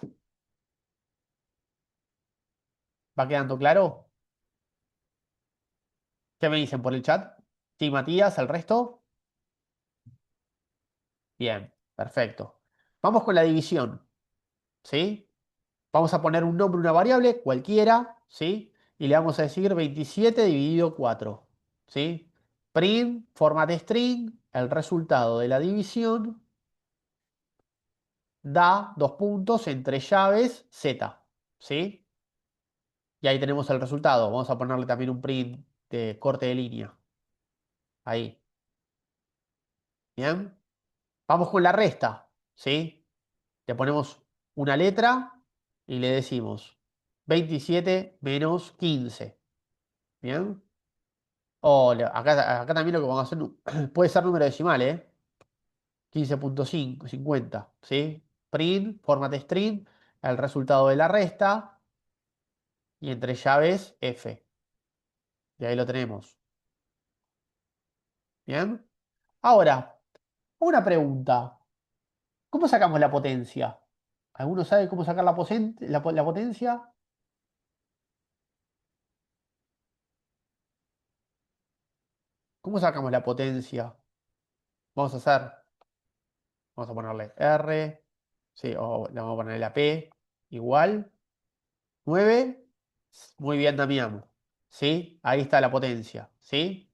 S1: ¿Va quedando claro? ¿Qué me dicen por el chat? Sí, Matías, el resto. Bien, perfecto. Vamos con la división. ¿Sí? Vamos a poner un nombre, una variable, cualquiera, ¿sí? y le vamos a decir 27 dividido 4. ¿Sí? Print, format string, el resultado de la división da dos puntos entre llaves Z. ¿Sí? Y ahí tenemos el resultado. Vamos a ponerle también un print de corte de línea. Ahí. ¿Bien? Vamos con la resta. ¿Sí? Le ponemos una letra y le decimos 27 menos 15. ¿Bien? O acá también lo que vamos a hacer puede ser número decimal, ¿eh? 15,5, 50. ¿Sí? Print, format string, el resultado de la resta y entre llaves F. Y ahí lo tenemos. ¿Bien? Ahora, una pregunta. ¿Cómo sacamos la potencia? ¿Alguno sabe cómo sacar la potencia? ¿Cómo sacamos la potencia? Vamos a hacer, vamos a ponerle R, sí, o le vamos a poner la P, igual, 9. Muy bien, Damián. ¿Sí? Ahí está la potencia, ¿sí?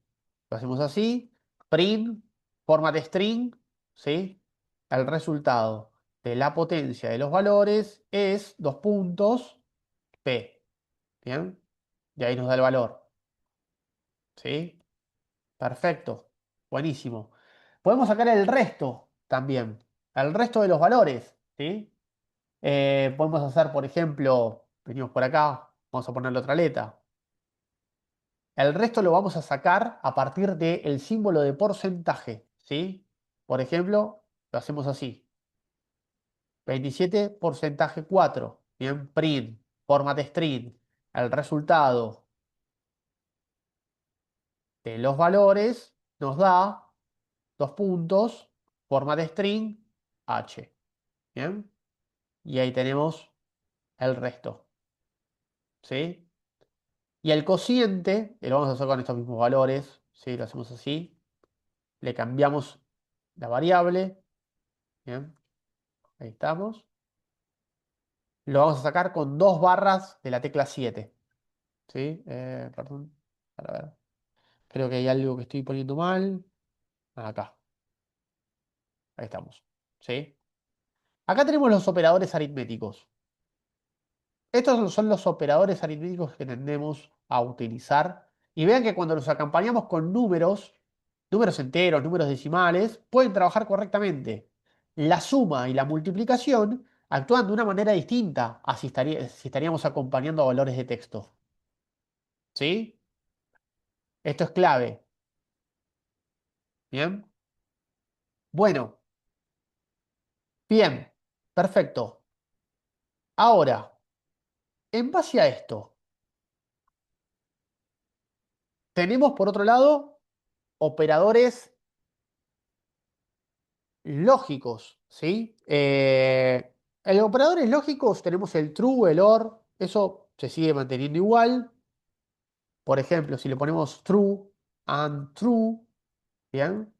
S1: Lo hacemos así, print, format string, ¿sí? El resultado de la potencia de los valores es dos puntos P, ¿bien? Y ahí nos da el valor, ¿sí? Perfecto, buenísimo. Podemos sacar el resto también, el resto de los valores, ¿sí? Podemos hacer, por ejemplo, venimos por acá, vamos a ponerle otra letra. El resto lo vamos a sacar a partir del símbolo de porcentaje, ¿sí? Por ejemplo, lo hacemos así. 27 porcentaje 4. Bien, print, format string. El resultado de los valores nos da dos puntos, format string, H. Bien, y ahí tenemos el resto, ¿sí? Y el cociente, lo vamos a hacer con estos mismos valores, ¿sí? Lo hacemos así. Le cambiamos la variable, ¿bien? Ahí estamos. Lo vamos a sacar con dos barras de la tecla 7. ¿Sí? Perdón. Para ver. Creo que hay algo que estoy poniendo mal. Acá. Ahí estamos. ¿Sí? Acá tenemos los operadores aritméticos. Estos son los operadores aritméticos que tendemos a utilizar. Y vean que cuando los acompañamos con números, números enteros, números decimales, pueden trabajar correctamente. La suma y la multiplicación actúan de una manera distinta a si estaríamos acompañando a valores de texto. ¿Sí? Esto es clave. ¿Bien? Bueno, bien. Perfecto. Ahora, en base a esto, tenemos por otro lado operadores lógicos, ¿sí? En los operadores lógicos tenemos el true, el or, eso se sigue manteniendo igual. Por ejemplo, si le ponemos true and true, ¿bien?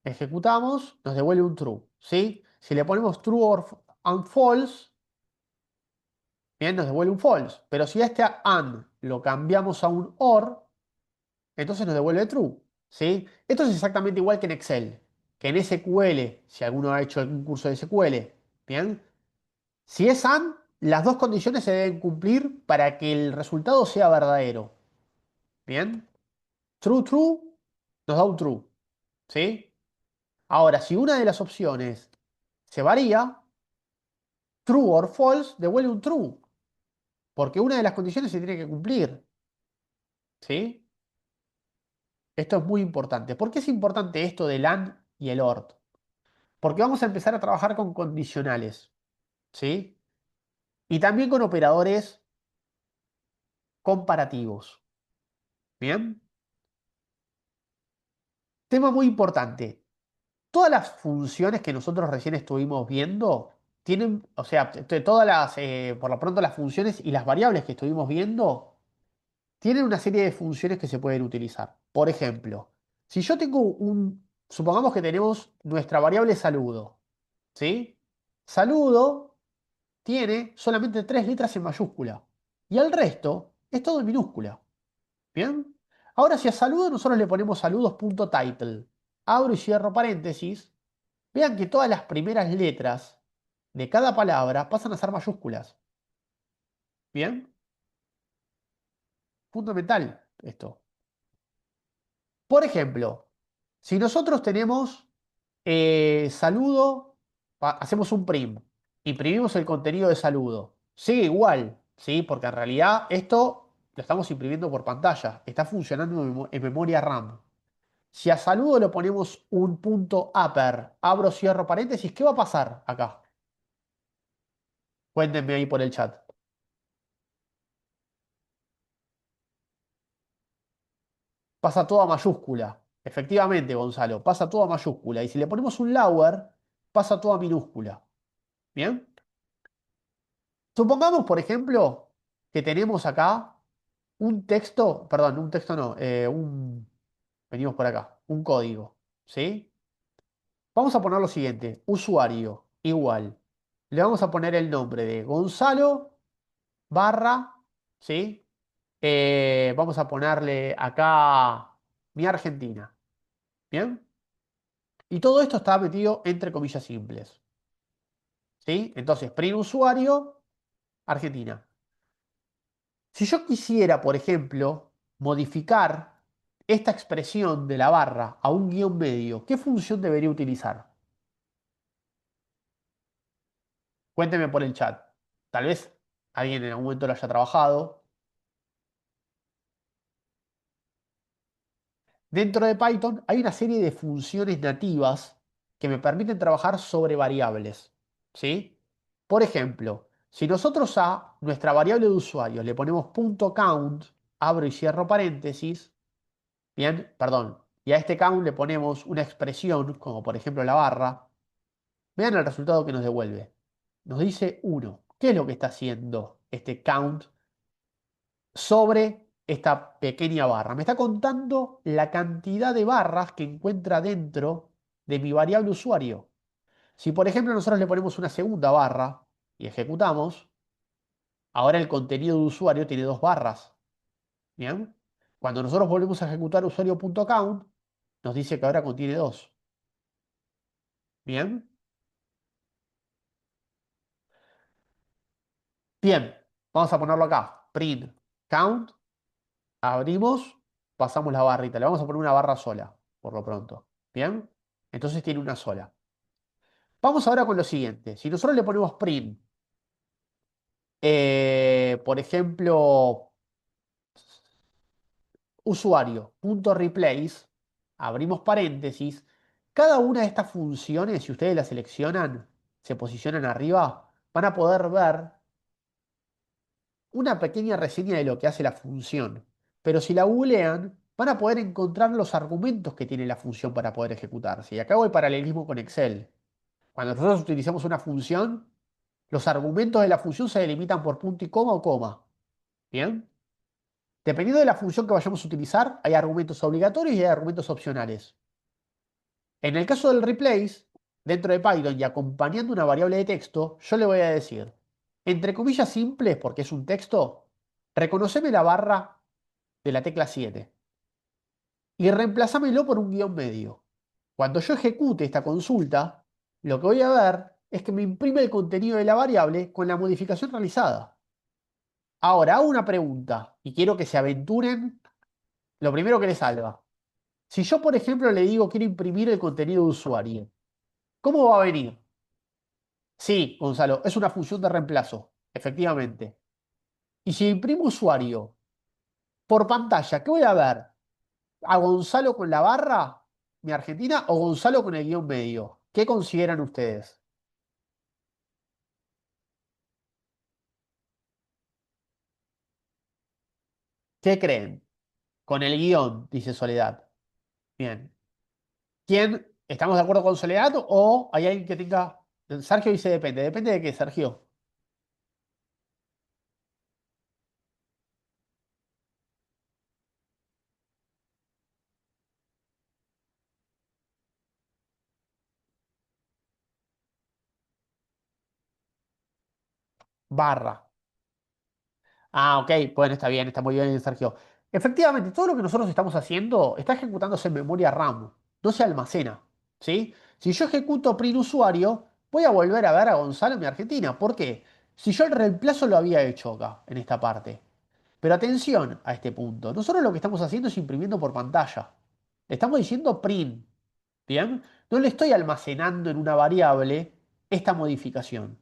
S1: Ejecutamos, nos devuelve un true, ¿sí? Si le ponemos true and false, bien, nos devuelve un false. Pero si a este and lo cambiamos a un or, entonces nos devuelve true, ¿sí? Esto es exactamente igual que en Excel, que en SQL, si alguno ha hecho algún curso de SQL, ¿bien? Si es AND, las dos condiciones se deben cumplir para que el resultado sea verdadero. ¿Bien? True, true, nos da un true. ¿Sí? Ahora, si una de las opciones se varía, true or false devuelve un true. Porque una de las condiciones se tiene que cumplir. ¿Sí? Esto es muy importante. ¿Por qué es importante esto del AND y el OR? Porque vamos a empezar a trabajar con condicionales. ¿Sí? Y también con operadores comparativos. ¿Bien? Tema muy importante. Todas las funciones que nosotros recién estuvimos viendo tienen, o sea, todas las, por lo pronto las funciones y las variables que estuvimos viendo tienen una serie de funciones que se pueden utilizar. Por ejemplo, si yo tengo supongamos que tenemos nuestra variable saludo, ¿sí? Saludo tiene solamente tres letras en mayúscula. Y el resto es todo en minúscula. ¿Bien? Ahora, si a saludo nosotros le ponemos saludos.title, abro y cierro paréntesis, vean que todas las primeras letras de cada palabra pasan a ser mayúsculas. ¿Bien? Fundamental esto. Por ejemplo, si nosotros tenemos saludo, hacemos un prim, imprimimos el contenido de saludo. Sigue igual, ¿sí? Porque en realidad esto lo estamos imprimiendo por pantalla, está funcionando en memoria RAM. Si a saludo le ponemos un punto upper, abro, cierro paréntesis, ¿qué va a pasar acá? Cuéntenme ahí por el chat. Pasa todo a mayúscula. Efectivamente, Gonzalo, pasa todo a mayúscula. Y si le ponemos un lower, pasa todo a minúscula. ¿Bien? Supongamos, por ejemplo, que tenemos acá un texto, perdón, un texto no, venimos por acá, un código. ¿Sí? Vamos a poner lo siguiente, usuario, igual. Le vamos a poner el nombre de Gonzalo barra, ¿sí? Vamos a ponerle acá mi Argentina. ¿Bien? Y todo esto está metido entre comillas simples. ¿Sí? Entonces, print usuario, Argentina. Si yo quisiera, por ejemplo, modificar esta expresión de la barra a un guión medio, ¿qué función debería utilizar? Cuénteme por el chat. Tal vez alguien en algún momento lo haya trabajado. Dentro de Python hay una serie de funciones nativas que me permiten trabajar sobre variables. ¿Sí? Por ejemplo, si nosotros a nuestra variable de usuario le ponemos .count, abro y cierro paréntesis, bien, perdón, y a este count le ponemos una expresión, como por ejemplo la barra, vean el resultado que nos devuelve. Nos dice 1. ¿Qué es lo que está haciendo este count sobre esta pequeña barra? Me está contando la cantidad de barras que encuentra dentro de mi variable usuario. Si por ejemplo nosotros le ponemos una segunda barra y ejecutamos, ahora el contenido de usuario tiene dos barras. ¿Bien? Cuando nosotros volvemos a ejecutar usuario.count, nos dice que ahora contiene dos. ¿Bien? Bien, vamos a ponerlo acá. Print count, abrimos, pasamos la barrita. Le vamos a poner una barra sola, por lo pronto. ¿Bien? Entonces tiene una sola. Vamos ahora con lo siguiente. Si nosotros le ponemos print, por ejemplo, usuario.replace, abrimos paréntesis, cada una de estas funciones, si ustedes las seleccionan, se posicionan arriba, van a poder ver una pequeña reseña de lo que hace la función. Pero si la googlean, van a poder encontrar los argumentos que tiene la función para poder ejecutarse. Y acá voy paralelismo con Excel. Cuando nosotros utilizamos una función, los argumentos de la función se delimitan por punto y coma o coma. ¿Bien? Dependiendo de la función que vayamos a utilizar, hay argumentos obligatorios y hay argumentos opcionales. En el caso del replace, dentro de Python y acompañando una variable de texto, yo le voy a decir, entre comillas simples, porque es un texto, reconoceme la barra de la tecla 7 y reemplazámelo por un guión medio. Cuando yo ejecute esta consulta, lo que voy a ver es que me imprime el contenido de la variable con la modificación realizada. Ahora hago una pregunta y quiero que se aventuren lo primero que les salga. Si yo, por ejemplo, le digo quiero imprimir el contenido de usuario, ¿cómo va a venir? Sí, Gonzalo, es una función de reemplazo, efectivamente. Y si imprimo usuario por pantalla, ¿qué voy a ver? ¿A Gonzalo con la barra, mi Argentina, o Gonzalo con el guión medio? ¿Qué consideran ustedes? ¿Qué creen? Con el guión, dice Soledad. Bien. ¿Quién? ¿Estamos de acuerdo con Soledad o hay alguien que tenga... Sergio dice depende. ¿Depende de qué, Sergio? Barra. Ah, ok, bueno, está bien, está muy bien, Sergio. Efectivamente, todo lo que nosotros estamos haciendo está ejecutándose en memoria RAM, no se almacena, ¿sí? Si yo ejecuto print usuario, voy a volver a ver a Gonzalo en mi Argentina. ¿Por qué? Si yo el reemplazo lo había hecho acá, en esta parte. Pero atención a este punto. Nosotros lo que estamos haciendo es imprimiendo por pantalla. Le estamos diciendo print, ¿bien? No le estoy almacenando en una variable esta modificación.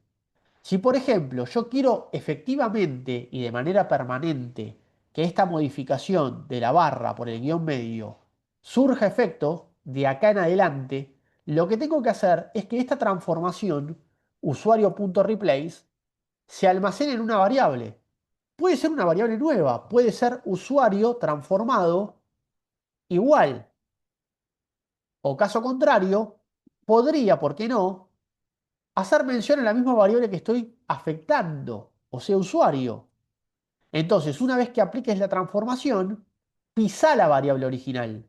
S1: Si, por ejemplo, yo quiero efectivamente y de manera permanente que esta modificación de la barra por el guión medio surja efecto de acá en adelante, lo que tengo que hacer es que esta transformación, usuario.replace, se almacene en una variable. Puede ser una variable nueva, puede ser usuario transformado igual. O caso contrario, podría, ¿por qué no?, hacer mención a la misma variable que estoy afectando, o sea, usuario. Entonces, una vez que apliques la transformación, pisá la variable original,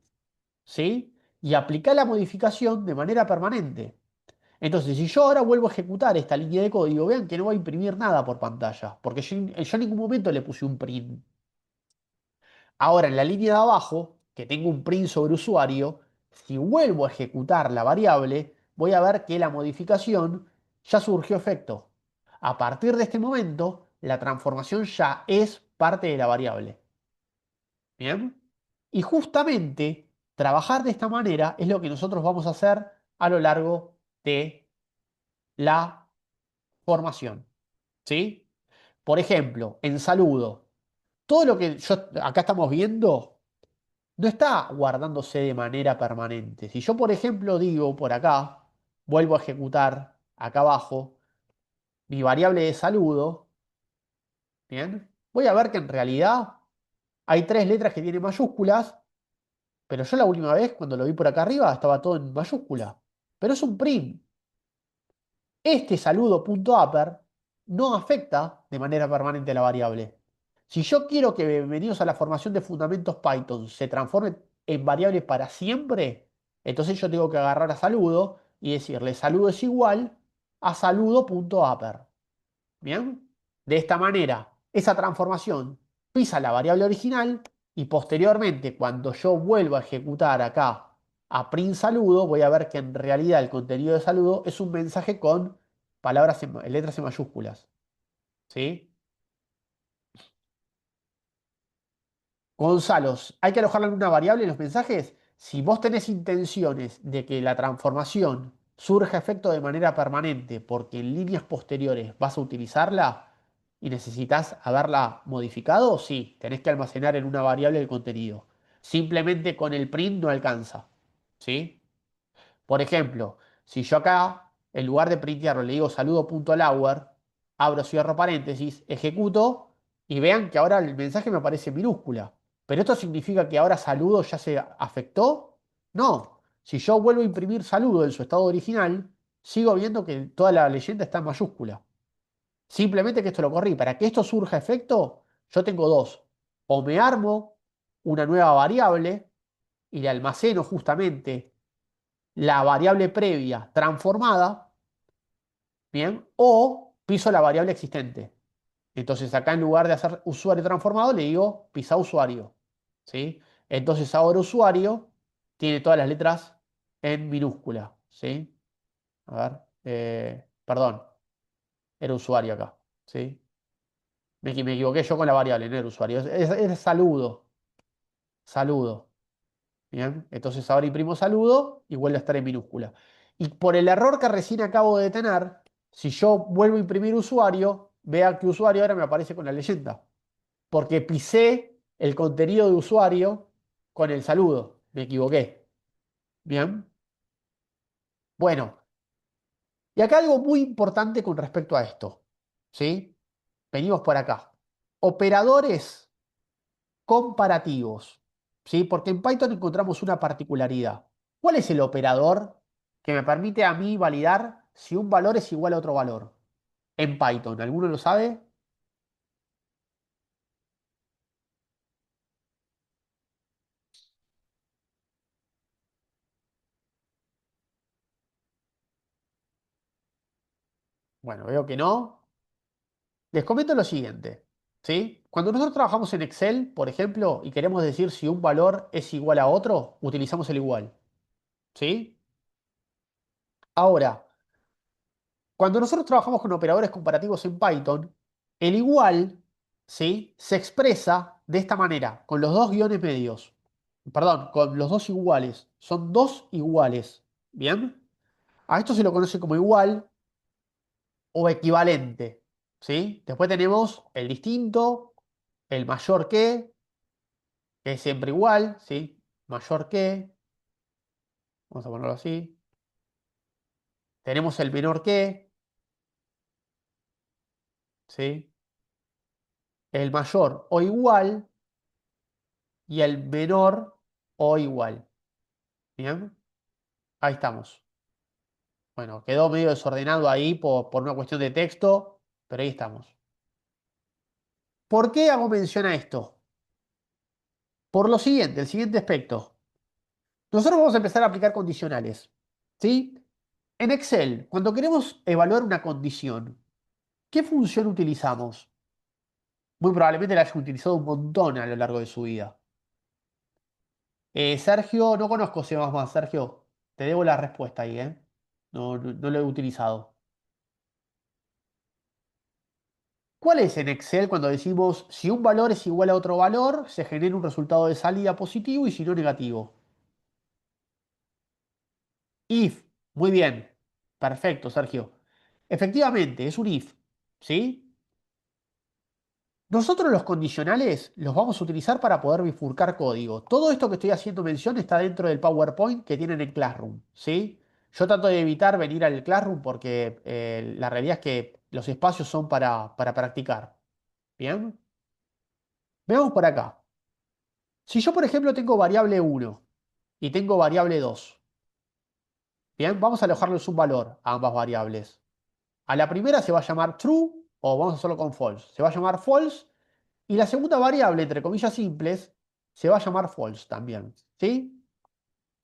S1: ¿sí? Y aplica la modificación de manera permanente. Entonces, si yo ahora vuelvo a ejecutar esta línea de código, vean que no voy a imprimir nada por pantalla, porque yo en ningún momento le puse un print. Ahora, en la línea de abajo, que tengo un print sobre usuario, si vuelvo a ejecutar la variable, voy a ver que la modificación ya surgió efecto. A partir de este momento, la transformación ya es parte de la variable. ¿Bien? Y justamente trabajar de esta manera es lo que nosotros vamos a hacer a lo largo de la formación. ¿Sí? Por ejemplo, en saludo, todo lo que acá estamos viendo no está guardándose de manera permanente. Si yo, por ejemplo, digo por acá, vuelvo a ejecutar acá abajo mi variable de saludo, ¿bien? Voy a ver que en realidad hay tres letras que tienen mayúsculas, pero yo la última vez, cuando lo vi por acá arriba, estaba todo en mayúscula. Pero es un print. Este saludo.upper no afecta de manera permanente a la variable. Si yo quiero que bienvenidos a la formación de fundamentos Python se transforme en variable para siempre, entonces yo tengo que agarrar a saludo y decirle saludo es igual a saludo.upper. ¿Bien? De esta manera, esa transformación pisa la variable original y posteriormente, cuando yo vuelva a ejecutar acá a print saludo, voy a ver que en realidad el contenido de saludo es un mensaje con palabras letras en mayúsculas. ¿Sí? Gonzalo, ¿hay que alojarla en una variable en los mensajes? Si vos tenés intenciones de que la transformación surja efecto de manera permanente porque en líneas posteriores vas a utilizarla y necesitas haberla modificado, sí, tenés que almacenar en una variable el contenido. Simplemente con el print no alcanza. ¿Sí? Por ejemplo, si yo acá, en lugar de printearlo, le digo saludo.lower, abro, cierro paréntesis, ejecuto y vean que ahora el mensaje me aparece en minúscula. ¿Pero esto significa que ahora saludo ya se afectó? No. Si yo vuelvo a imprimir saludo en su estado original, sigo viendo que toda la leyenda está en mayúscula. Simplemente que esto lo corrí. Para que esto surja efecto, yo tengo dos. O me armo una nueva variable y le almaceno justamente la variable previa transformada, ¿bien? O piso la variable existente. Entonces acá en lugar de hacer usuario transformado le digo pisa usuario, ¿sí? Entonces ahora usuario tiene todas las letras en minúscula, ¿sí? A ver, perdón, era usuario acá, ¿sí? Me equivoqué yo con la variable, no era usuario, es saludo, saludo. Bien, entonces ahora imprimo saludo y vuelve a estar en minúscula. Y por el error que recién acabo de tener, si yo vuelvo a imprimir usuario, vea que usuario ahora me aparece con la leyenda. Porque pisé el contenido de usuario con el saludo. Me equivoqué. Bien. Bueno, y acá algo muy importante con respecto a esto. ¿Sí? Venimos por acá. Operadores comparativos, ¿sí? Porque en Python encontramos una particularidad. ¿Cuál es el operador que me permite a mí validar si un valor es igual a otro valor? En Python, ¿alguno lo sabe? Bueno, veo que no. Les comento lo siguiente, ¿sí? Cuando nosotros trabajamos en Excel, por ejemplo, y queremos decir si un valor es igual a otro, utilizamos el igual. ¿Sí? Ahora, cuando nosotros trabajamos con operadores comparativos en Python, el igual, ¿sí?, se expresa de esta manera, con los dos guiones medios. Perdón, con los dos iguales. Son dos iguales. ¿Bien? A esto se lo conoce como igual o equivalente. ¿Sí? Después tenemos el distinto, el mayor que es siempre igual. ¿Sí? Mayor que, vamos a ponerlo así. Tenemos el menor que, ¿sí? El mayor o igual y el menor o igual. ¿Bien? Ahí estamos. Bueno, quedó medio desordenado ahí por una cuestión de texto, pero ahí estamos. ¿Por qué hago mención a esto? Por lo siguiente, el siguiente aspecto. Nosotros vamos a empezar a aplicar condicionales. ¿Sí? En Excel, cuando queremos evaluar una condición, ¿qué función utilizamos? Muy probablemente la haya utilizado un montón a lo largo de su vida. Sergio, no conozco C++, Sergio. Te debo la respuesta ahí, ¿eh? No lo he utilizado. ¿Cuál es en Excel cuando decimos si un valor es igual a otro valor, se genera un resultado de salida positivo y si no negativo? If. Muy bien. Perfecto, Sergio. Efectivamente, es un if. ¿Sí? Nosotros los condicionales los vamos a utilizar para poder bifurcar código. Todo esto que estoy haciendo mención está dentro del PowerPoint que tienen en Classroom. ¿Sí? Yo trato de evitar venir al Classroom porque la realidad es que los espacios son para practicar. ¿Bien? Veamos por acá. Si yo, por ejemplo, tengo variable 1 y tengo variable 2, bien, vamos a alojarles un valor a ambas variables. A la primera se va a llamar true o vamos a hacerlo con false. Se va a llamar false y la segunda variable, entre comillas simples, se va a llamar false también. ¿Sí?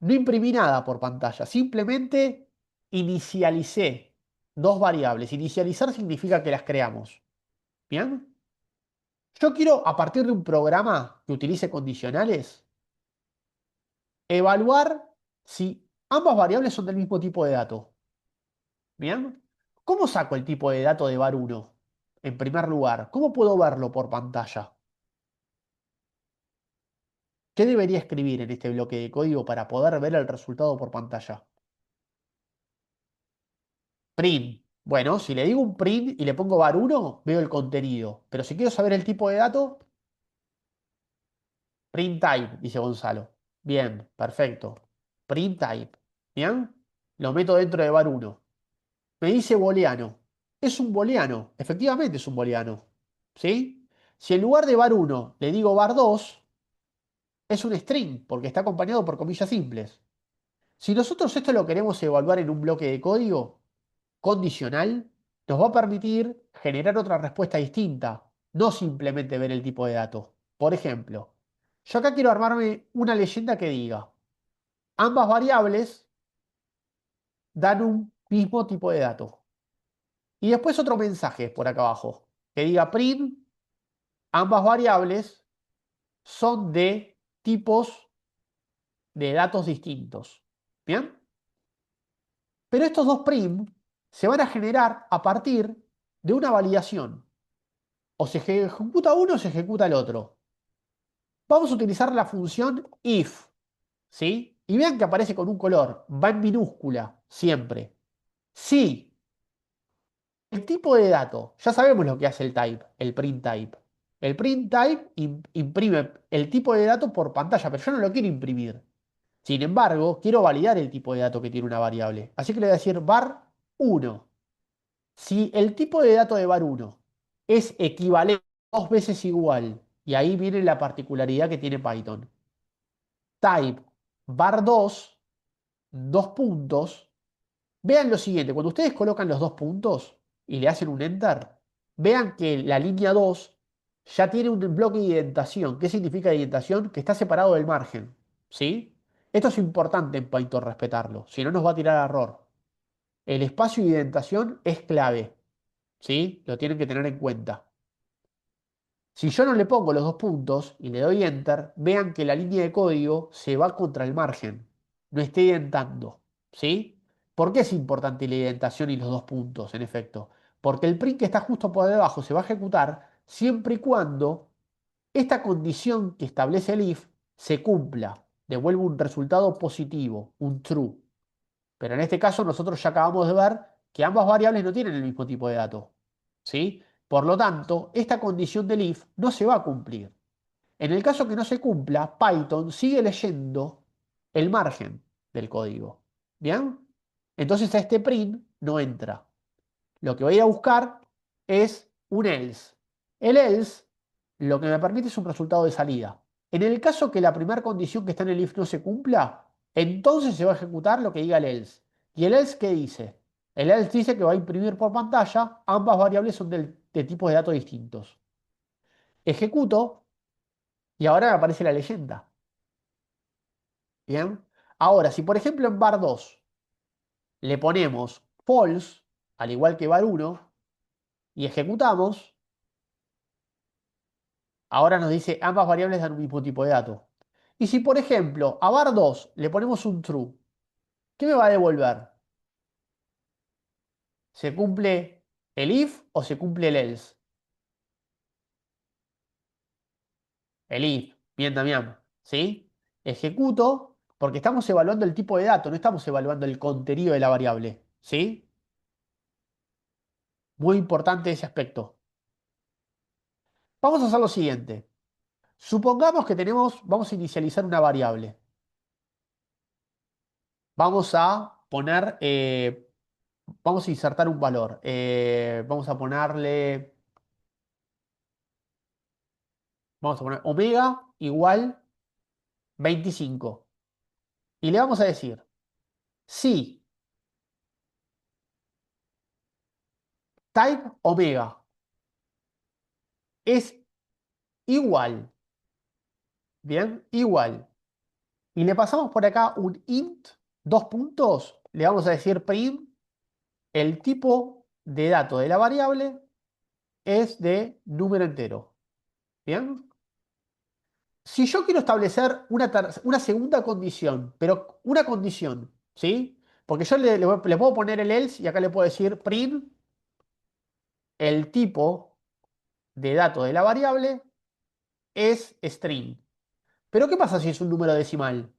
S1: No imprimí nada por pantalla, simplemente inicialicé dos variables. Inicializar significa que las creamos. ¿Bien? Yo quiero, a partir de un programa que utilice condicionales, evaluar si ambas variables son del mismo tipo de dato. ¿Bien? ¿Cómo saco el tipo de dato de var1? En primer lugar, ¿cómo puedo verlo por pantalla? ¿Qué debería escribir en este bloque de código para poder ver el resultado por pantalla? Print. Bueno, si le digo un print y le pongo var1, veo el contenido. Pero si quiero saber el tipo de dato, print type, dice Gonzalo. Bien, perfecto. Print type. ¿Bien? Lo meto dentro de var1. Me dice booleano. Es un booleano. Efectivamente es un booleano. ¿Sí? Si en lugar de var1 le digo var2, es un string, porque está acompañado por comillas simples. Si nosotros esto lo queremos evaluar en un bloque de código condicional, nos va a permitir generar otra respuesta distinta, no simplemente ver el tipo de dato. Por ejemplo, yo acá quiero armarme una leyenda que diga, ambas variables dan un mismo tipo de dato. Y después otro mensaje por acá abajo, que diga print, ambas variables son de tipos de datos distintos. ¿Bien? Pero estos dos prim se van a generar a partir de una validación. O se ejecuta uno o se ejecuta el otro. Vamos a utilizar la función if. ¿Sí? Y vean que aparece con un color. Va en minúscula, siempre. Si el tipo de dato, ya sabemos lo que hace el type, el print type. El print type imprime el tipo de dato por pantalla, pero yo no lo quiero imprimir. Sin embargo, quiero validar el tipo de dato que tiene una variable. Así que le voy a decir var1. Si el tipo de dato de var1 es equivalente dos veces igual, y ahí viene la particularidad que tiene Python. Type var2, dos puntos. Vean lo siguiente, cuando ustedes colocan los dos puntos y le hacen un enter, vean que la línea 2 ya tiene un bloque de indentación. ¿Qué significa indentación? Que está separado del margen. ¿Sí? Esto es importante en Python respetarlo, si no nos va a tirar error. El espacio de indentación es clave. ¿Sí? Lo tienen que tener en cuenta. Si yo no le pongo los dos puntos y le doy enter, vean que la línea de código se va contra el margen. No está identando. ¿Sí? ¿Por qué es importante la identación y los dos puntos, en efecto? Porque el print que está justo por debajo se va a ejecutar siempre y cuando esta condición que establece el if se cumpla. Devuelve un resultado positivo, un true. Pero en este caso nosotros ya acabamos de ver que ambas variables no tienen el mismo tipo de dato. ¿Sí? Por lo tanto, esta condición del if no se va a cumplir. En el caso que no se cumpla, Python sigue leyendo el margen del código. ¿Bien? Entonces a este print no entra. Lo que voy a ir a buscar es un else. El else lo que me permite es un resultado de salida. En el caso que la primera condición que está en el if no se cumpla, entonces se va a ejecutar lo que diga el else. ¿Y el else qué dice? El else dice que va a imprimir por pantalla, ambas variables son de tipos de datos distintos. Ejecuto y ahora me aparece la leyenda. ¿Bien? Ahora, si por ejemplo en bar 2 le ponemos false, al igual que bar 1, y ejecutamos, ahora nos dice ambas variables dan un mismo tipo de dato. Y si, por ejemplo, a var 2 le ponemos un true, ¿qué me va a devolver? ¿Se cumple el if o se cumple el else? El if, bien, Damián, ¿sí? Ejecuto porque estamos evaluando el tipo de dato, no estamos evaluando el contenido de la variable, ¿sí? Muy importante ese aspecto. Vamos a hacer lo siguiente. Supongamos que vamos a inicializar una variable. Vamos a poner, vamos a insertar un valor. Vamos a ponerle, vamos a poner omega igual 25. Y le vamos a decir, si type omega es igual, bien, igual. Y le pasamos por acá un int, dos puntos, le vamos a decir print, el tipo de dato de la variable es de número entero. ¿Bien? Si yo quiero establecer una segunda condición, pero una condición, ¿sí? Porque yo le puedo poner el else y acá le puedo decir print el tipo de dato de la variable es string. Pero ¿qué pasa si es un número decimal?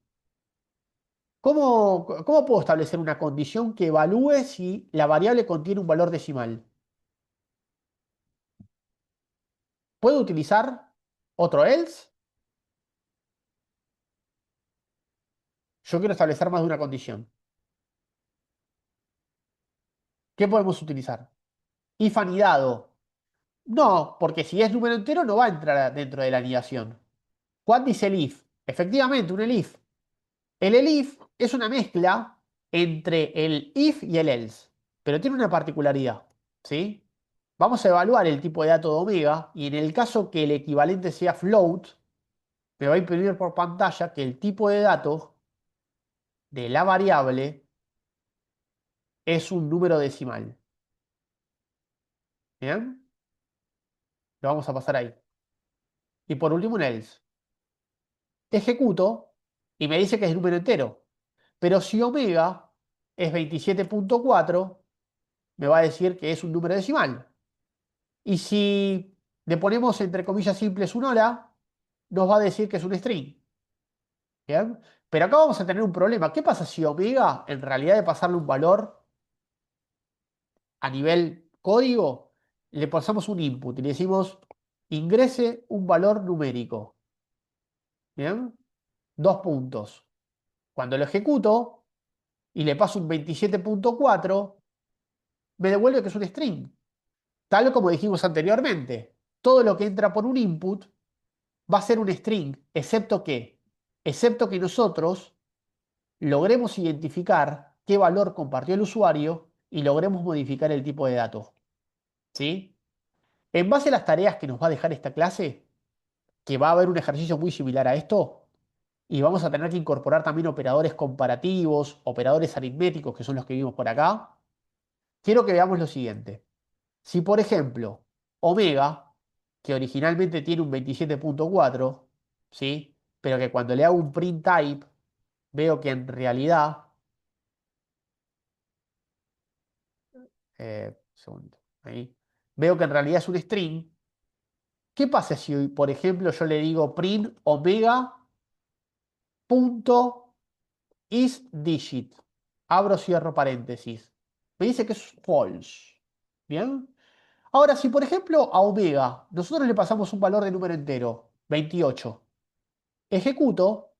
S1: ¿Cómo puedo establecer una condición que evalúe si la variable contiene un valor decimal? ¿Puedo utilizar otro else? Yo quiero establecer más de una condición. ¿Qué podemos utilizar? If anidado. No, porque si es número entero no va a entrar dentro de la anidación. Juan dice el if. Efectivamente, un elif. El elif es una mezcla entre el if y el else, pero tiene una particularidad, ¿sí? Vamos a evaluar el tipo de dato de omega y en el caso que el equivalente sea float, me va a imprimir por pantalla que el tipo de dato de la variable es un número decimal. ¿Bien? Lo vamos a pasar ahí. Y por último, un else. Ejecuto y me dice que es número entero. Pero si omega es 27.4, me va a decir que es un número decimal. Y si le ponemos entre comillas simples un hola, nos va a decir que es un string. ¿Bien? Pero acá vamos a tener un problema. ¿Qué pasa si omega, en realidad de pasarle un valor a nivel código, le pasamos un input y le decimos ingrese un valor numérico? ¿Bien? Dos puntos. Cuando lo ejecuto y le paso un 27.4, me devuelve que es un string. Tal como dijimos anteriormente. Todo lo que entra por un input va a ser un string, excepto que nosotros logremos identificar qué valor compartió el usuario y logremos modificar el tipo de datos. ¿Sí? En base a las tareas que nos va a dejar esta clase, que va a haber un ejercicio muy similar a esto, y vamos a tener que incorporar también operadores comparativos, operadores aritméticos, que son los que vimos por acá, quiero que veamos lo siguiente. Si, por ejemplo, omega que originalmente tiene un 27.4, ¿sí? Pero que cuando le hago un print type, veo que en realidad, segundito, ahí, veo que en realidad es un string. ¿Qué pasa si, por ejemplo, yo le digo print omega.isDigit? Abro, cierro paréntesis. Me dice que es false. ¿Bien? Ahora, si por ejemplo a omega nosotros le pasamos un valor de número entero, 28, ejecuto,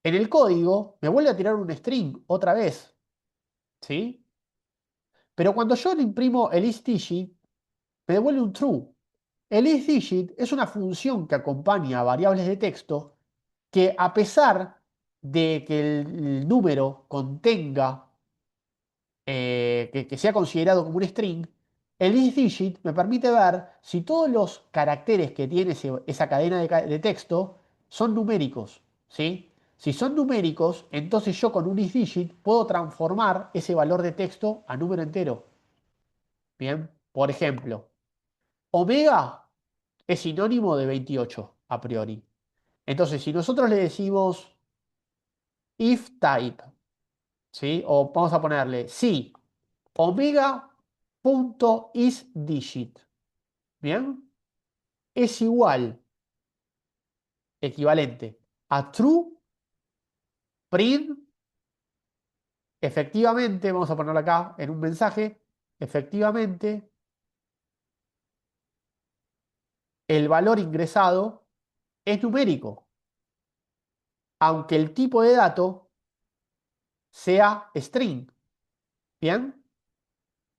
S1: en el código me vuelve a tirar un string otra vez. ¿Sí? Pero cuando yo le imprimo el isDigit, me devuelve un true. El isDigit es una función que acompaña a variables de texto que a pesar de que el número contenga, que sea considerado como un string, el isDigit me permite ver si todos los caracteres que tiene esa cadena de texto son numéricos, ¿sí? Si son numéricos, entonces yo con un isDigit puedo transformar ese valor de texto a número entero. Bien, por ejemplo, omega es sinónimo de 28 a priori. Entonces, si nosotros le decimos if type, ¿sí? O vamos a ponerle si omega.isDigit, ¿bien? Es igual, equivalente a true print, efectivamente, vamos a ponerlo acá en un mensaje, efectivamente, el valor ingresado es numérico, aunque el tipo de dato sea string, ¿bien?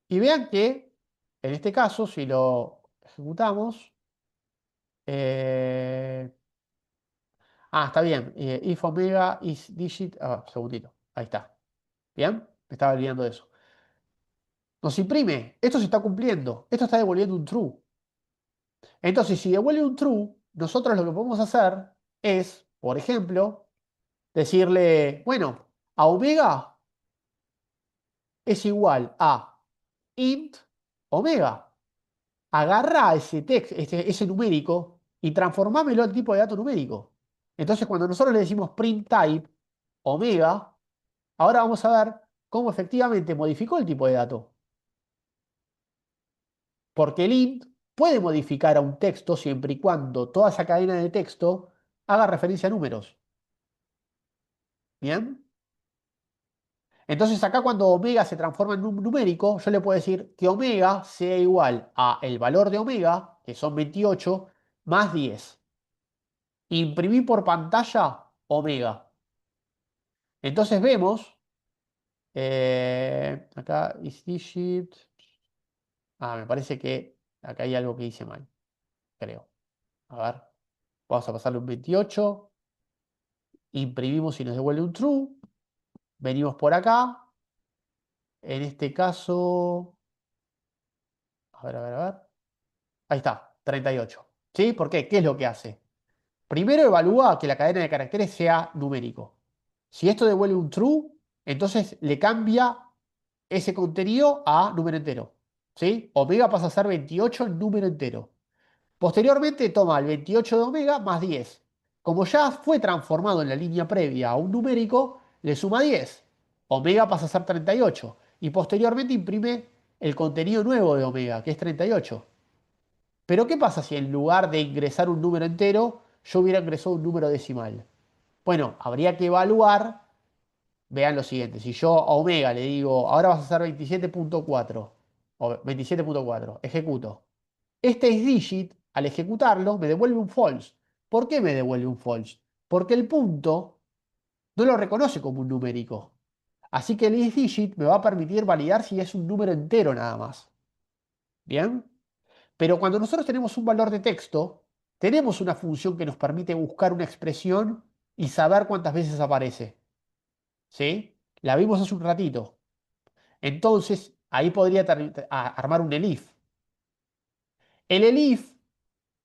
S1: Y vean que, en este caso, si lo ejecutamos, eh, está bien. If omega is digit. Segundito. Ahí está. Bien. Me estaba olvidando de eso. Nos imprime. Esto se está cumpliendo. Esto está devolviendo un true. Entonces, si devuelve un true, nosotros lo que podemos hacer es, por ejemplo, decirle, bueno, a omega es igual a int omega. Agarra ese text, ese numérico y transformámelo al tipo de dato numérico. Entonces, cuando nosotros le decimos print type omega, ahora vamos a ver cómo efectivamente modificó el tipo de dato. Porque el int puede modificar a un texto siempre y cuando toda esa cadena de texto haga referencia a números. ¿Bien? Entonces acá cuando omega se transforma en un numérico, yo le puedo decir que omega sea igual a el valor de omega, que son 28, más 10. Imprimí por pantalla omega. Entonces vemos, acá is digit. Me parece que acá hay algo que hice mal, creo. A ver, vamos a pasarle un 28. Imprimimos y nos devuelve un true. Venimos por acá. En este caso, a ver, a ver, a ver. Ahí está, 38. ¿Sí? ¿Por qué? ¿Qué es lo que hace? Primero evalúa que la cadena de caracteres sea numérico. Si esto devuelve un true, entonces le cambia ese contenido a número entero. ¿Sí? Omega pasa a ser 28 en número entero. Posteriormente toma el 28 de omega más 10. Como ya fue transformado en la línea previa a un numérico, le suma 10. Omega pasa a ser 38. Y posteriormente imprime el contenido nuevo de omega, que es 38. Pero ¿qué pasa si en lugar de ingresar un número entero, yo hubiera ingresado un número decimal? Bueno, habría que evaluar. Vean lo siguiente, si yo a omega le digo, ahora vas a hacer 27.4, o 27.4, ejecuto. Este isDigit, al ejecutarlo, me devuelve un false. ¿Por qué me devuelve un false? Porque el punto no lo reconoce como un numérico. Así que el isDigit me va a permitir validar si es un número entero nada más. ¿Bien? Pero cuando nosotros tenemos un valor de texto, tenemos una función que nos permite buscar una expresión y saber cuántas veces aparece. ¿Sí? La vimos hace un ratito. Entonces, ahí podría armar un elif. El elif,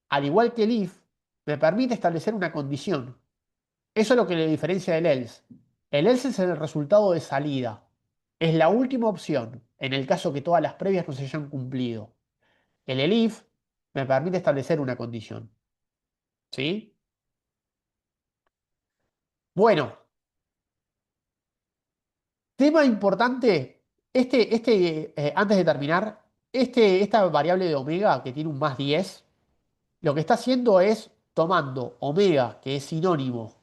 S1: al igual que el if, me permite establecer una condición. Eso es lo que le diferencia del else. El else es el resultado de salida. Es la última opción, en el caso que todas las previas no se hayan cumplido. El elif me permite establecer una condición. ¿Sí? Bueno, tema importante, antes de terminar, esta variable de omega que tiene un más 10, lo que está haciendo es tomando omega, que es sinónimo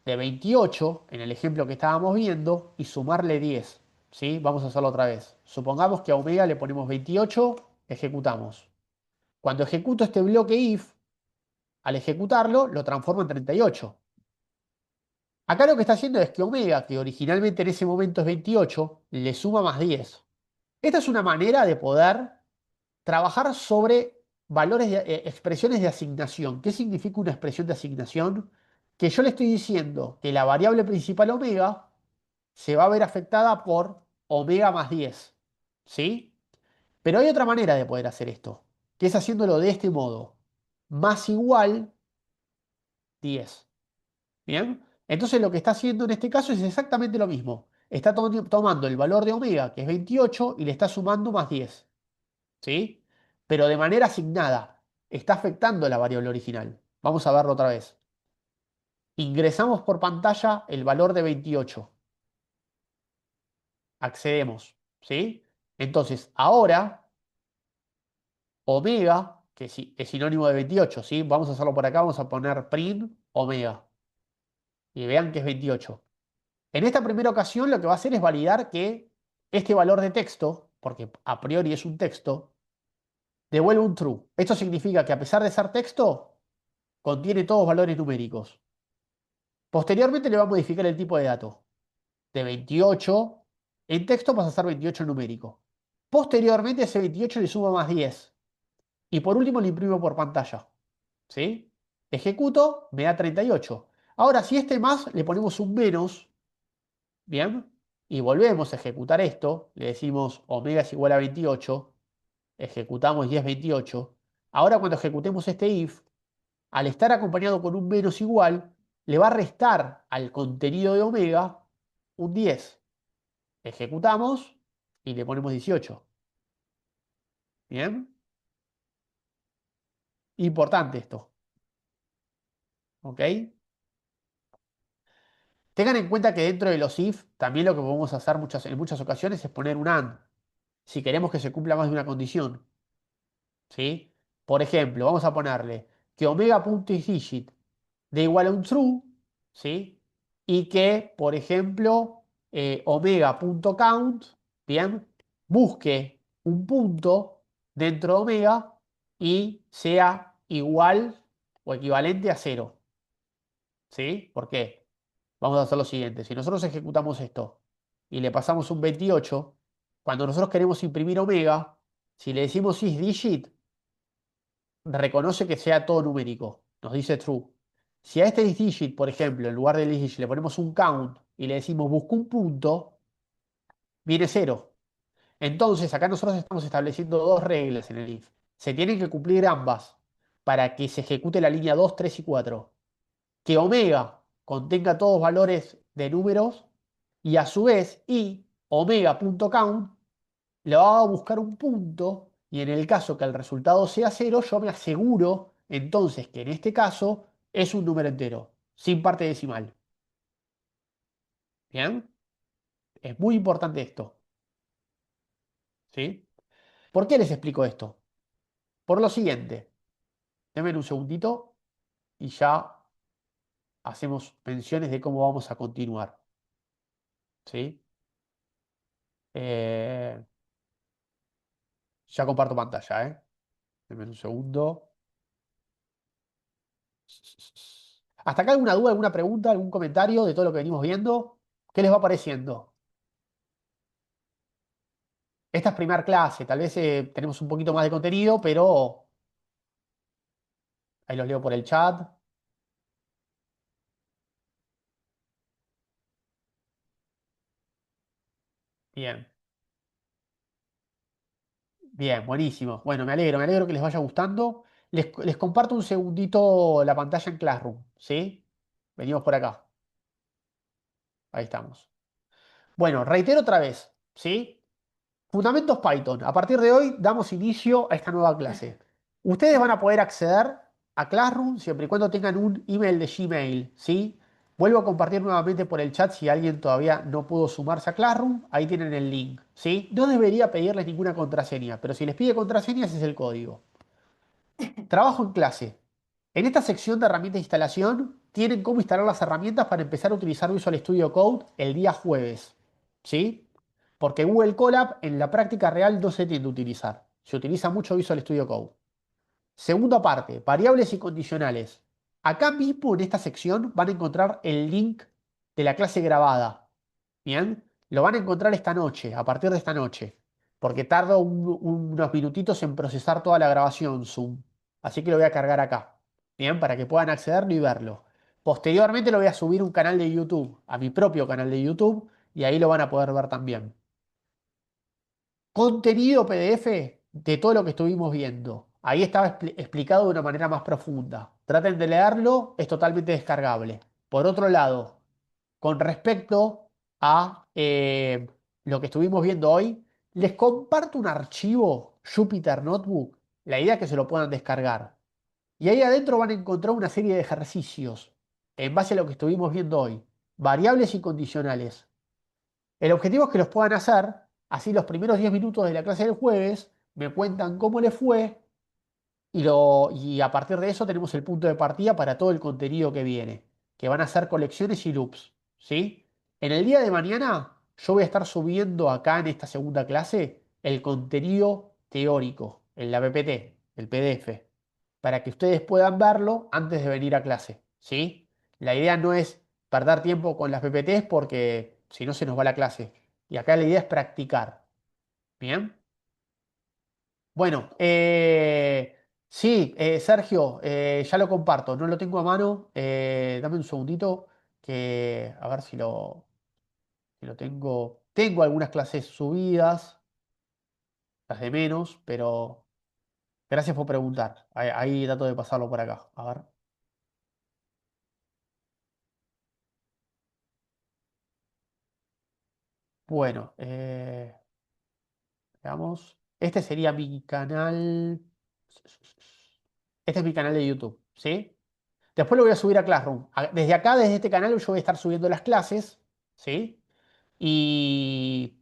S1: de 28, en el ejemplo que estábamos viendo, y sumarle 10. ¿Sí? Vamos a hacerlo otra vez. Supongamos que a omega le ponemos 28, ejecutamos. Cuando ejecuto este bloque if, al ejecutarlo, lo transformo en 38. Acá lo que está haciendo es que omega, que originalmente en ese momento es 28, le suma más 10. Esta es una manera de poder trabajar sobre expresiones de asignación. ¿Qué significa una expresión de asignación? Que yo le estoy diciendo que la variable principal omega se va a ver afectada por omega más 10. ¿Sí? Pero hay otra manera de poder hacer esto, que es haciéndolo de este modo. Más igual 10. ¿Bien? Entonces lo que está haciendo en este caso es exactamente lo mismo. Está tomando el valor de omega, que es 28, y le está sumando más 10. ¿Sí? Pero de manera asignada. Está afectando la variable original. Vamos a verlo otra vez. Ingresamos por pantalla el valor de 28. Accedemos. ¿Sí? Entonces, ahora, omega, que es sinónimo de 28, ¿sí? Vamos a hacerlo por acá, vamos a poner print omega. Y vean que es 28. En esta primera ocasión lo que va a hacer es validar que este valor de texto, porque a priori es un texto, devuelve un true. Esto significa que a pesar de ser texto, contiene todos valores numéricos. Posteriormente le va a modificar el tipo de dato. De 28 en texto pasa a ser 28 numérico. Posteriormente ese 28 le suma más 10. Y por último lo imprimo por pantalla. ¿Sí? Ejecuto, me da 38. Ahora, si este más le ponemos un menos, ¿bien? Y volvemos a ejecutar esto, le decimos omega es igual a 28, ejecutamos y es 28. Ahora cuando ejecutemos este if, al estar acompañado con un menos igual, le va a restar al contenido de omega un 10. Ejecutamos y le ponemos 18. ¿Bien? Importante esto. ¿Ok? Tengan en cuenta que dentro de los if, también lo que podemos hacer en muchas ocasiones es poner un AND, si queremos que se cumpla más de una condición. ¿Sí? Por ejemplo, vamos a ponerle que omega.isDigit de igual a un true, ¿sí? Y que, por ejemplo, omega.count, ¿bien? Busque un punto dentro de omega y sea igual o equivalente a cero, ¿sí? ¿Por qué? Vamos a hacer lo siguiente. Si nosotros ejecutamos esto y le pasamos un 28, cuando nosotros queremos imprimir omega, si le decimos isDigit, reconoce que sea todo numérico. Nos dice true. Si a este digit, por ejemplo, en lugar del digit le ponemos un count y le decimos busca un punto, viene cero. Entonces, acá nosotros estamos estableciendo dos reglas en el if. Se tienen que cumplir ambas para que se ejecute la línea 2, 3 y 4. Que omega contenga todos valores de números y a su vez y omega.count le va a buscar un punto y en el caso que el resultado sea cero, yo me aseguro entonces que en este caso es un número entero, sin parte decimal. ¿Bien? Es muy importante esto. ¿Sí? ¿Por qué les explico esto? Por lo siguiente. Denme un segundito y ya hacemos menciones de cómo vamos a continuar. ¿Sí? Eh, ya comparto pantalla, ¿eh? Denme un segundo. ¿Hasta acá alguna duda, alguna pregunta, algún comentario de todo lo que venimos viendo? ¿Qué les va pareciendo? Esta es primera clase, tal vez tenemos un poquito más de contenido, pero ahí los leo por el chat. Bien, bien, buenísimo. Bueno, me alegro que les vaya gustando. Les comparto un segundito la pantalla en Classroom, ¿sí? Venimos por acá. Ahí estamos. Bueno, reitero otra vez, ¿sí? Fundamentos Python. A partir de hoy damos inicio a esta nueva clase. Ustedes van a poder acceder a Classroom siempre y cuando tengan un email de Gmail, ¿sí? Vuelvo a compartir nuevamente por el chat si alguien todavía no pudo sumarse a Classroom. Ahí tienen el link, ¿sí? No debería pedirles ninguna contraseña, pero si les pide contraseña, ese es el código. Trabajo en clase. En esta sección de herramientas de instalación, tienen cómo instalar las herramientas para empezar a utilizar Visual Studio Code el día jueves, ¿sí? Porque Google Colab en la práctica real no se tiende a utilizar. Se utiliza mucho Visual Studio Code. Segunda parte, variables y condicionales. Acá mismo en esta sección van a encontrar el link de la clase grabada. Bien, lo van a encontrar esta noche, a partir de esta noche, porque tarda unos minutitos en procesar toda la grabación Zoom. Así que lo voy a cargar acá. Bien, para que puedan accederlo y verlo. Posteriormente lo voy a subir a un canal de YouTube, a mi propio canal de YouTube, y ahí lo van a poder ver también. Contenido PDF de todo lo que estuvimos viendo. Ahí estaba explicado de una manera más profunda. Traten de leerlo, es totalmente descargable. Por otro lado, con respecto a lo que estuvimos viendo hoy, les comparto un archivo Jupyter Notebook. La idea es que se lo puedan descargar. Y ahí adentro van a encontrar una serie de ejercicios en base a lo que estuvimos viendo hoy. Variables y condicionales. El objetivo es que los puedan hacer, así los primeros 10 minutos de la clase del jueves me cuentan cómo les fue y a partir de eso tenemos el punto de partida para todo el contenido que viene, que van a ser colecciones y loops, ¿sí? En el día de mañana yo voy a estar subiendo acá en esta segunda clase el contenido teórico, en la PPT, el PDF, para que ustedes puedan verlo antes de venir a clase, ¿sí? La idea no es perder tiempo con las PPTs porque si no se nos va la clase. Y acá la idea es practicar, ¿bien? Bueno, sí, Sergio, ya lo comparto, no lo tengo a mano. Dame un segundito que a ver si lo tengo. Tengo algunas clases subidas, las de menos, pero gracias por preguntar. Ahí trato de pasarlo por acá. A ver. Bueno, veamos. Este sería mi canal. Este es mi canal de YouTube, ¿sí? Después lo voy a subir a Classroom. Desde acá, desde este canal, yo voy a estar subiendo las clases, ¿sí? Y,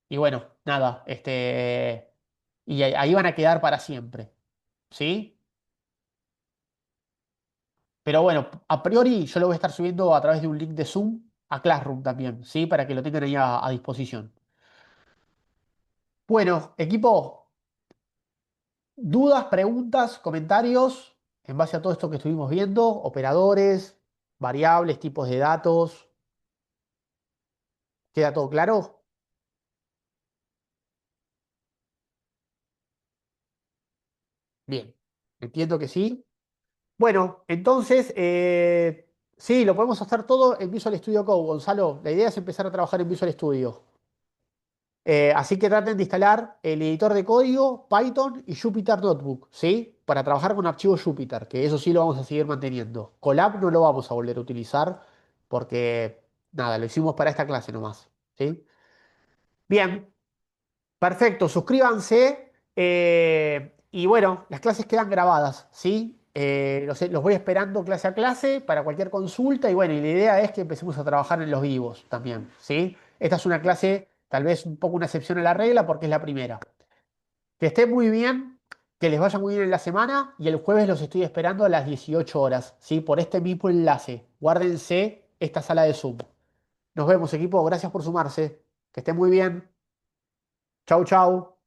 S1: y bueno, nada, y ahí van a quedar para siempre, ¿sí? Pero bueno, a priori yo lo voy a estar subiendo a través de un link de Zoom a Classroom también, ¿sí? Para que lo tengan ahí a disposición. Bueno, equipo, dudas, preguntas, comentarios en base a todo esto que estuvimos viendo, operadores, variables, tipos de datos, ¿queda todo claro? Bien, entiendo que sí. Bueno, entonces, sí, lo podemos hacer todo en Visual Studio Code, Gonzalo. La idea es empezar a trabajar en Visual Studio. Así que traten de instalar el editor de código, Python y Jupyter Notebook, ¿sí? Para trabajar con archivos Jupyter, que eso sí lo vamos a seguir manteniendo. Colab no lo vamos a volver a utilizar porque, nada, lo hicimos para esta clase nomás, ¿sí? Bien, perfecto, suscríbanse. Y bueno, las clases quedan grabadas, ¿sí? Los voy esperando clase a clase para cualquier consulta. Y bueno, y la idea es que empecemos a trabajar en los vivos también, ¿sí? Esta es una clase, tal vez un poco una excepción a la regla porque es la primera. Que esté muy bien, que les vaya muy bien en la semana. Y el jueves los estoy esperando a las 18 horas, ¿sí? Por este mismo enlace. Guárdense esta sala de Zoom. Nos vemos, equipo. Gracias por sumarse. Que estén muy bien. Chau, chau.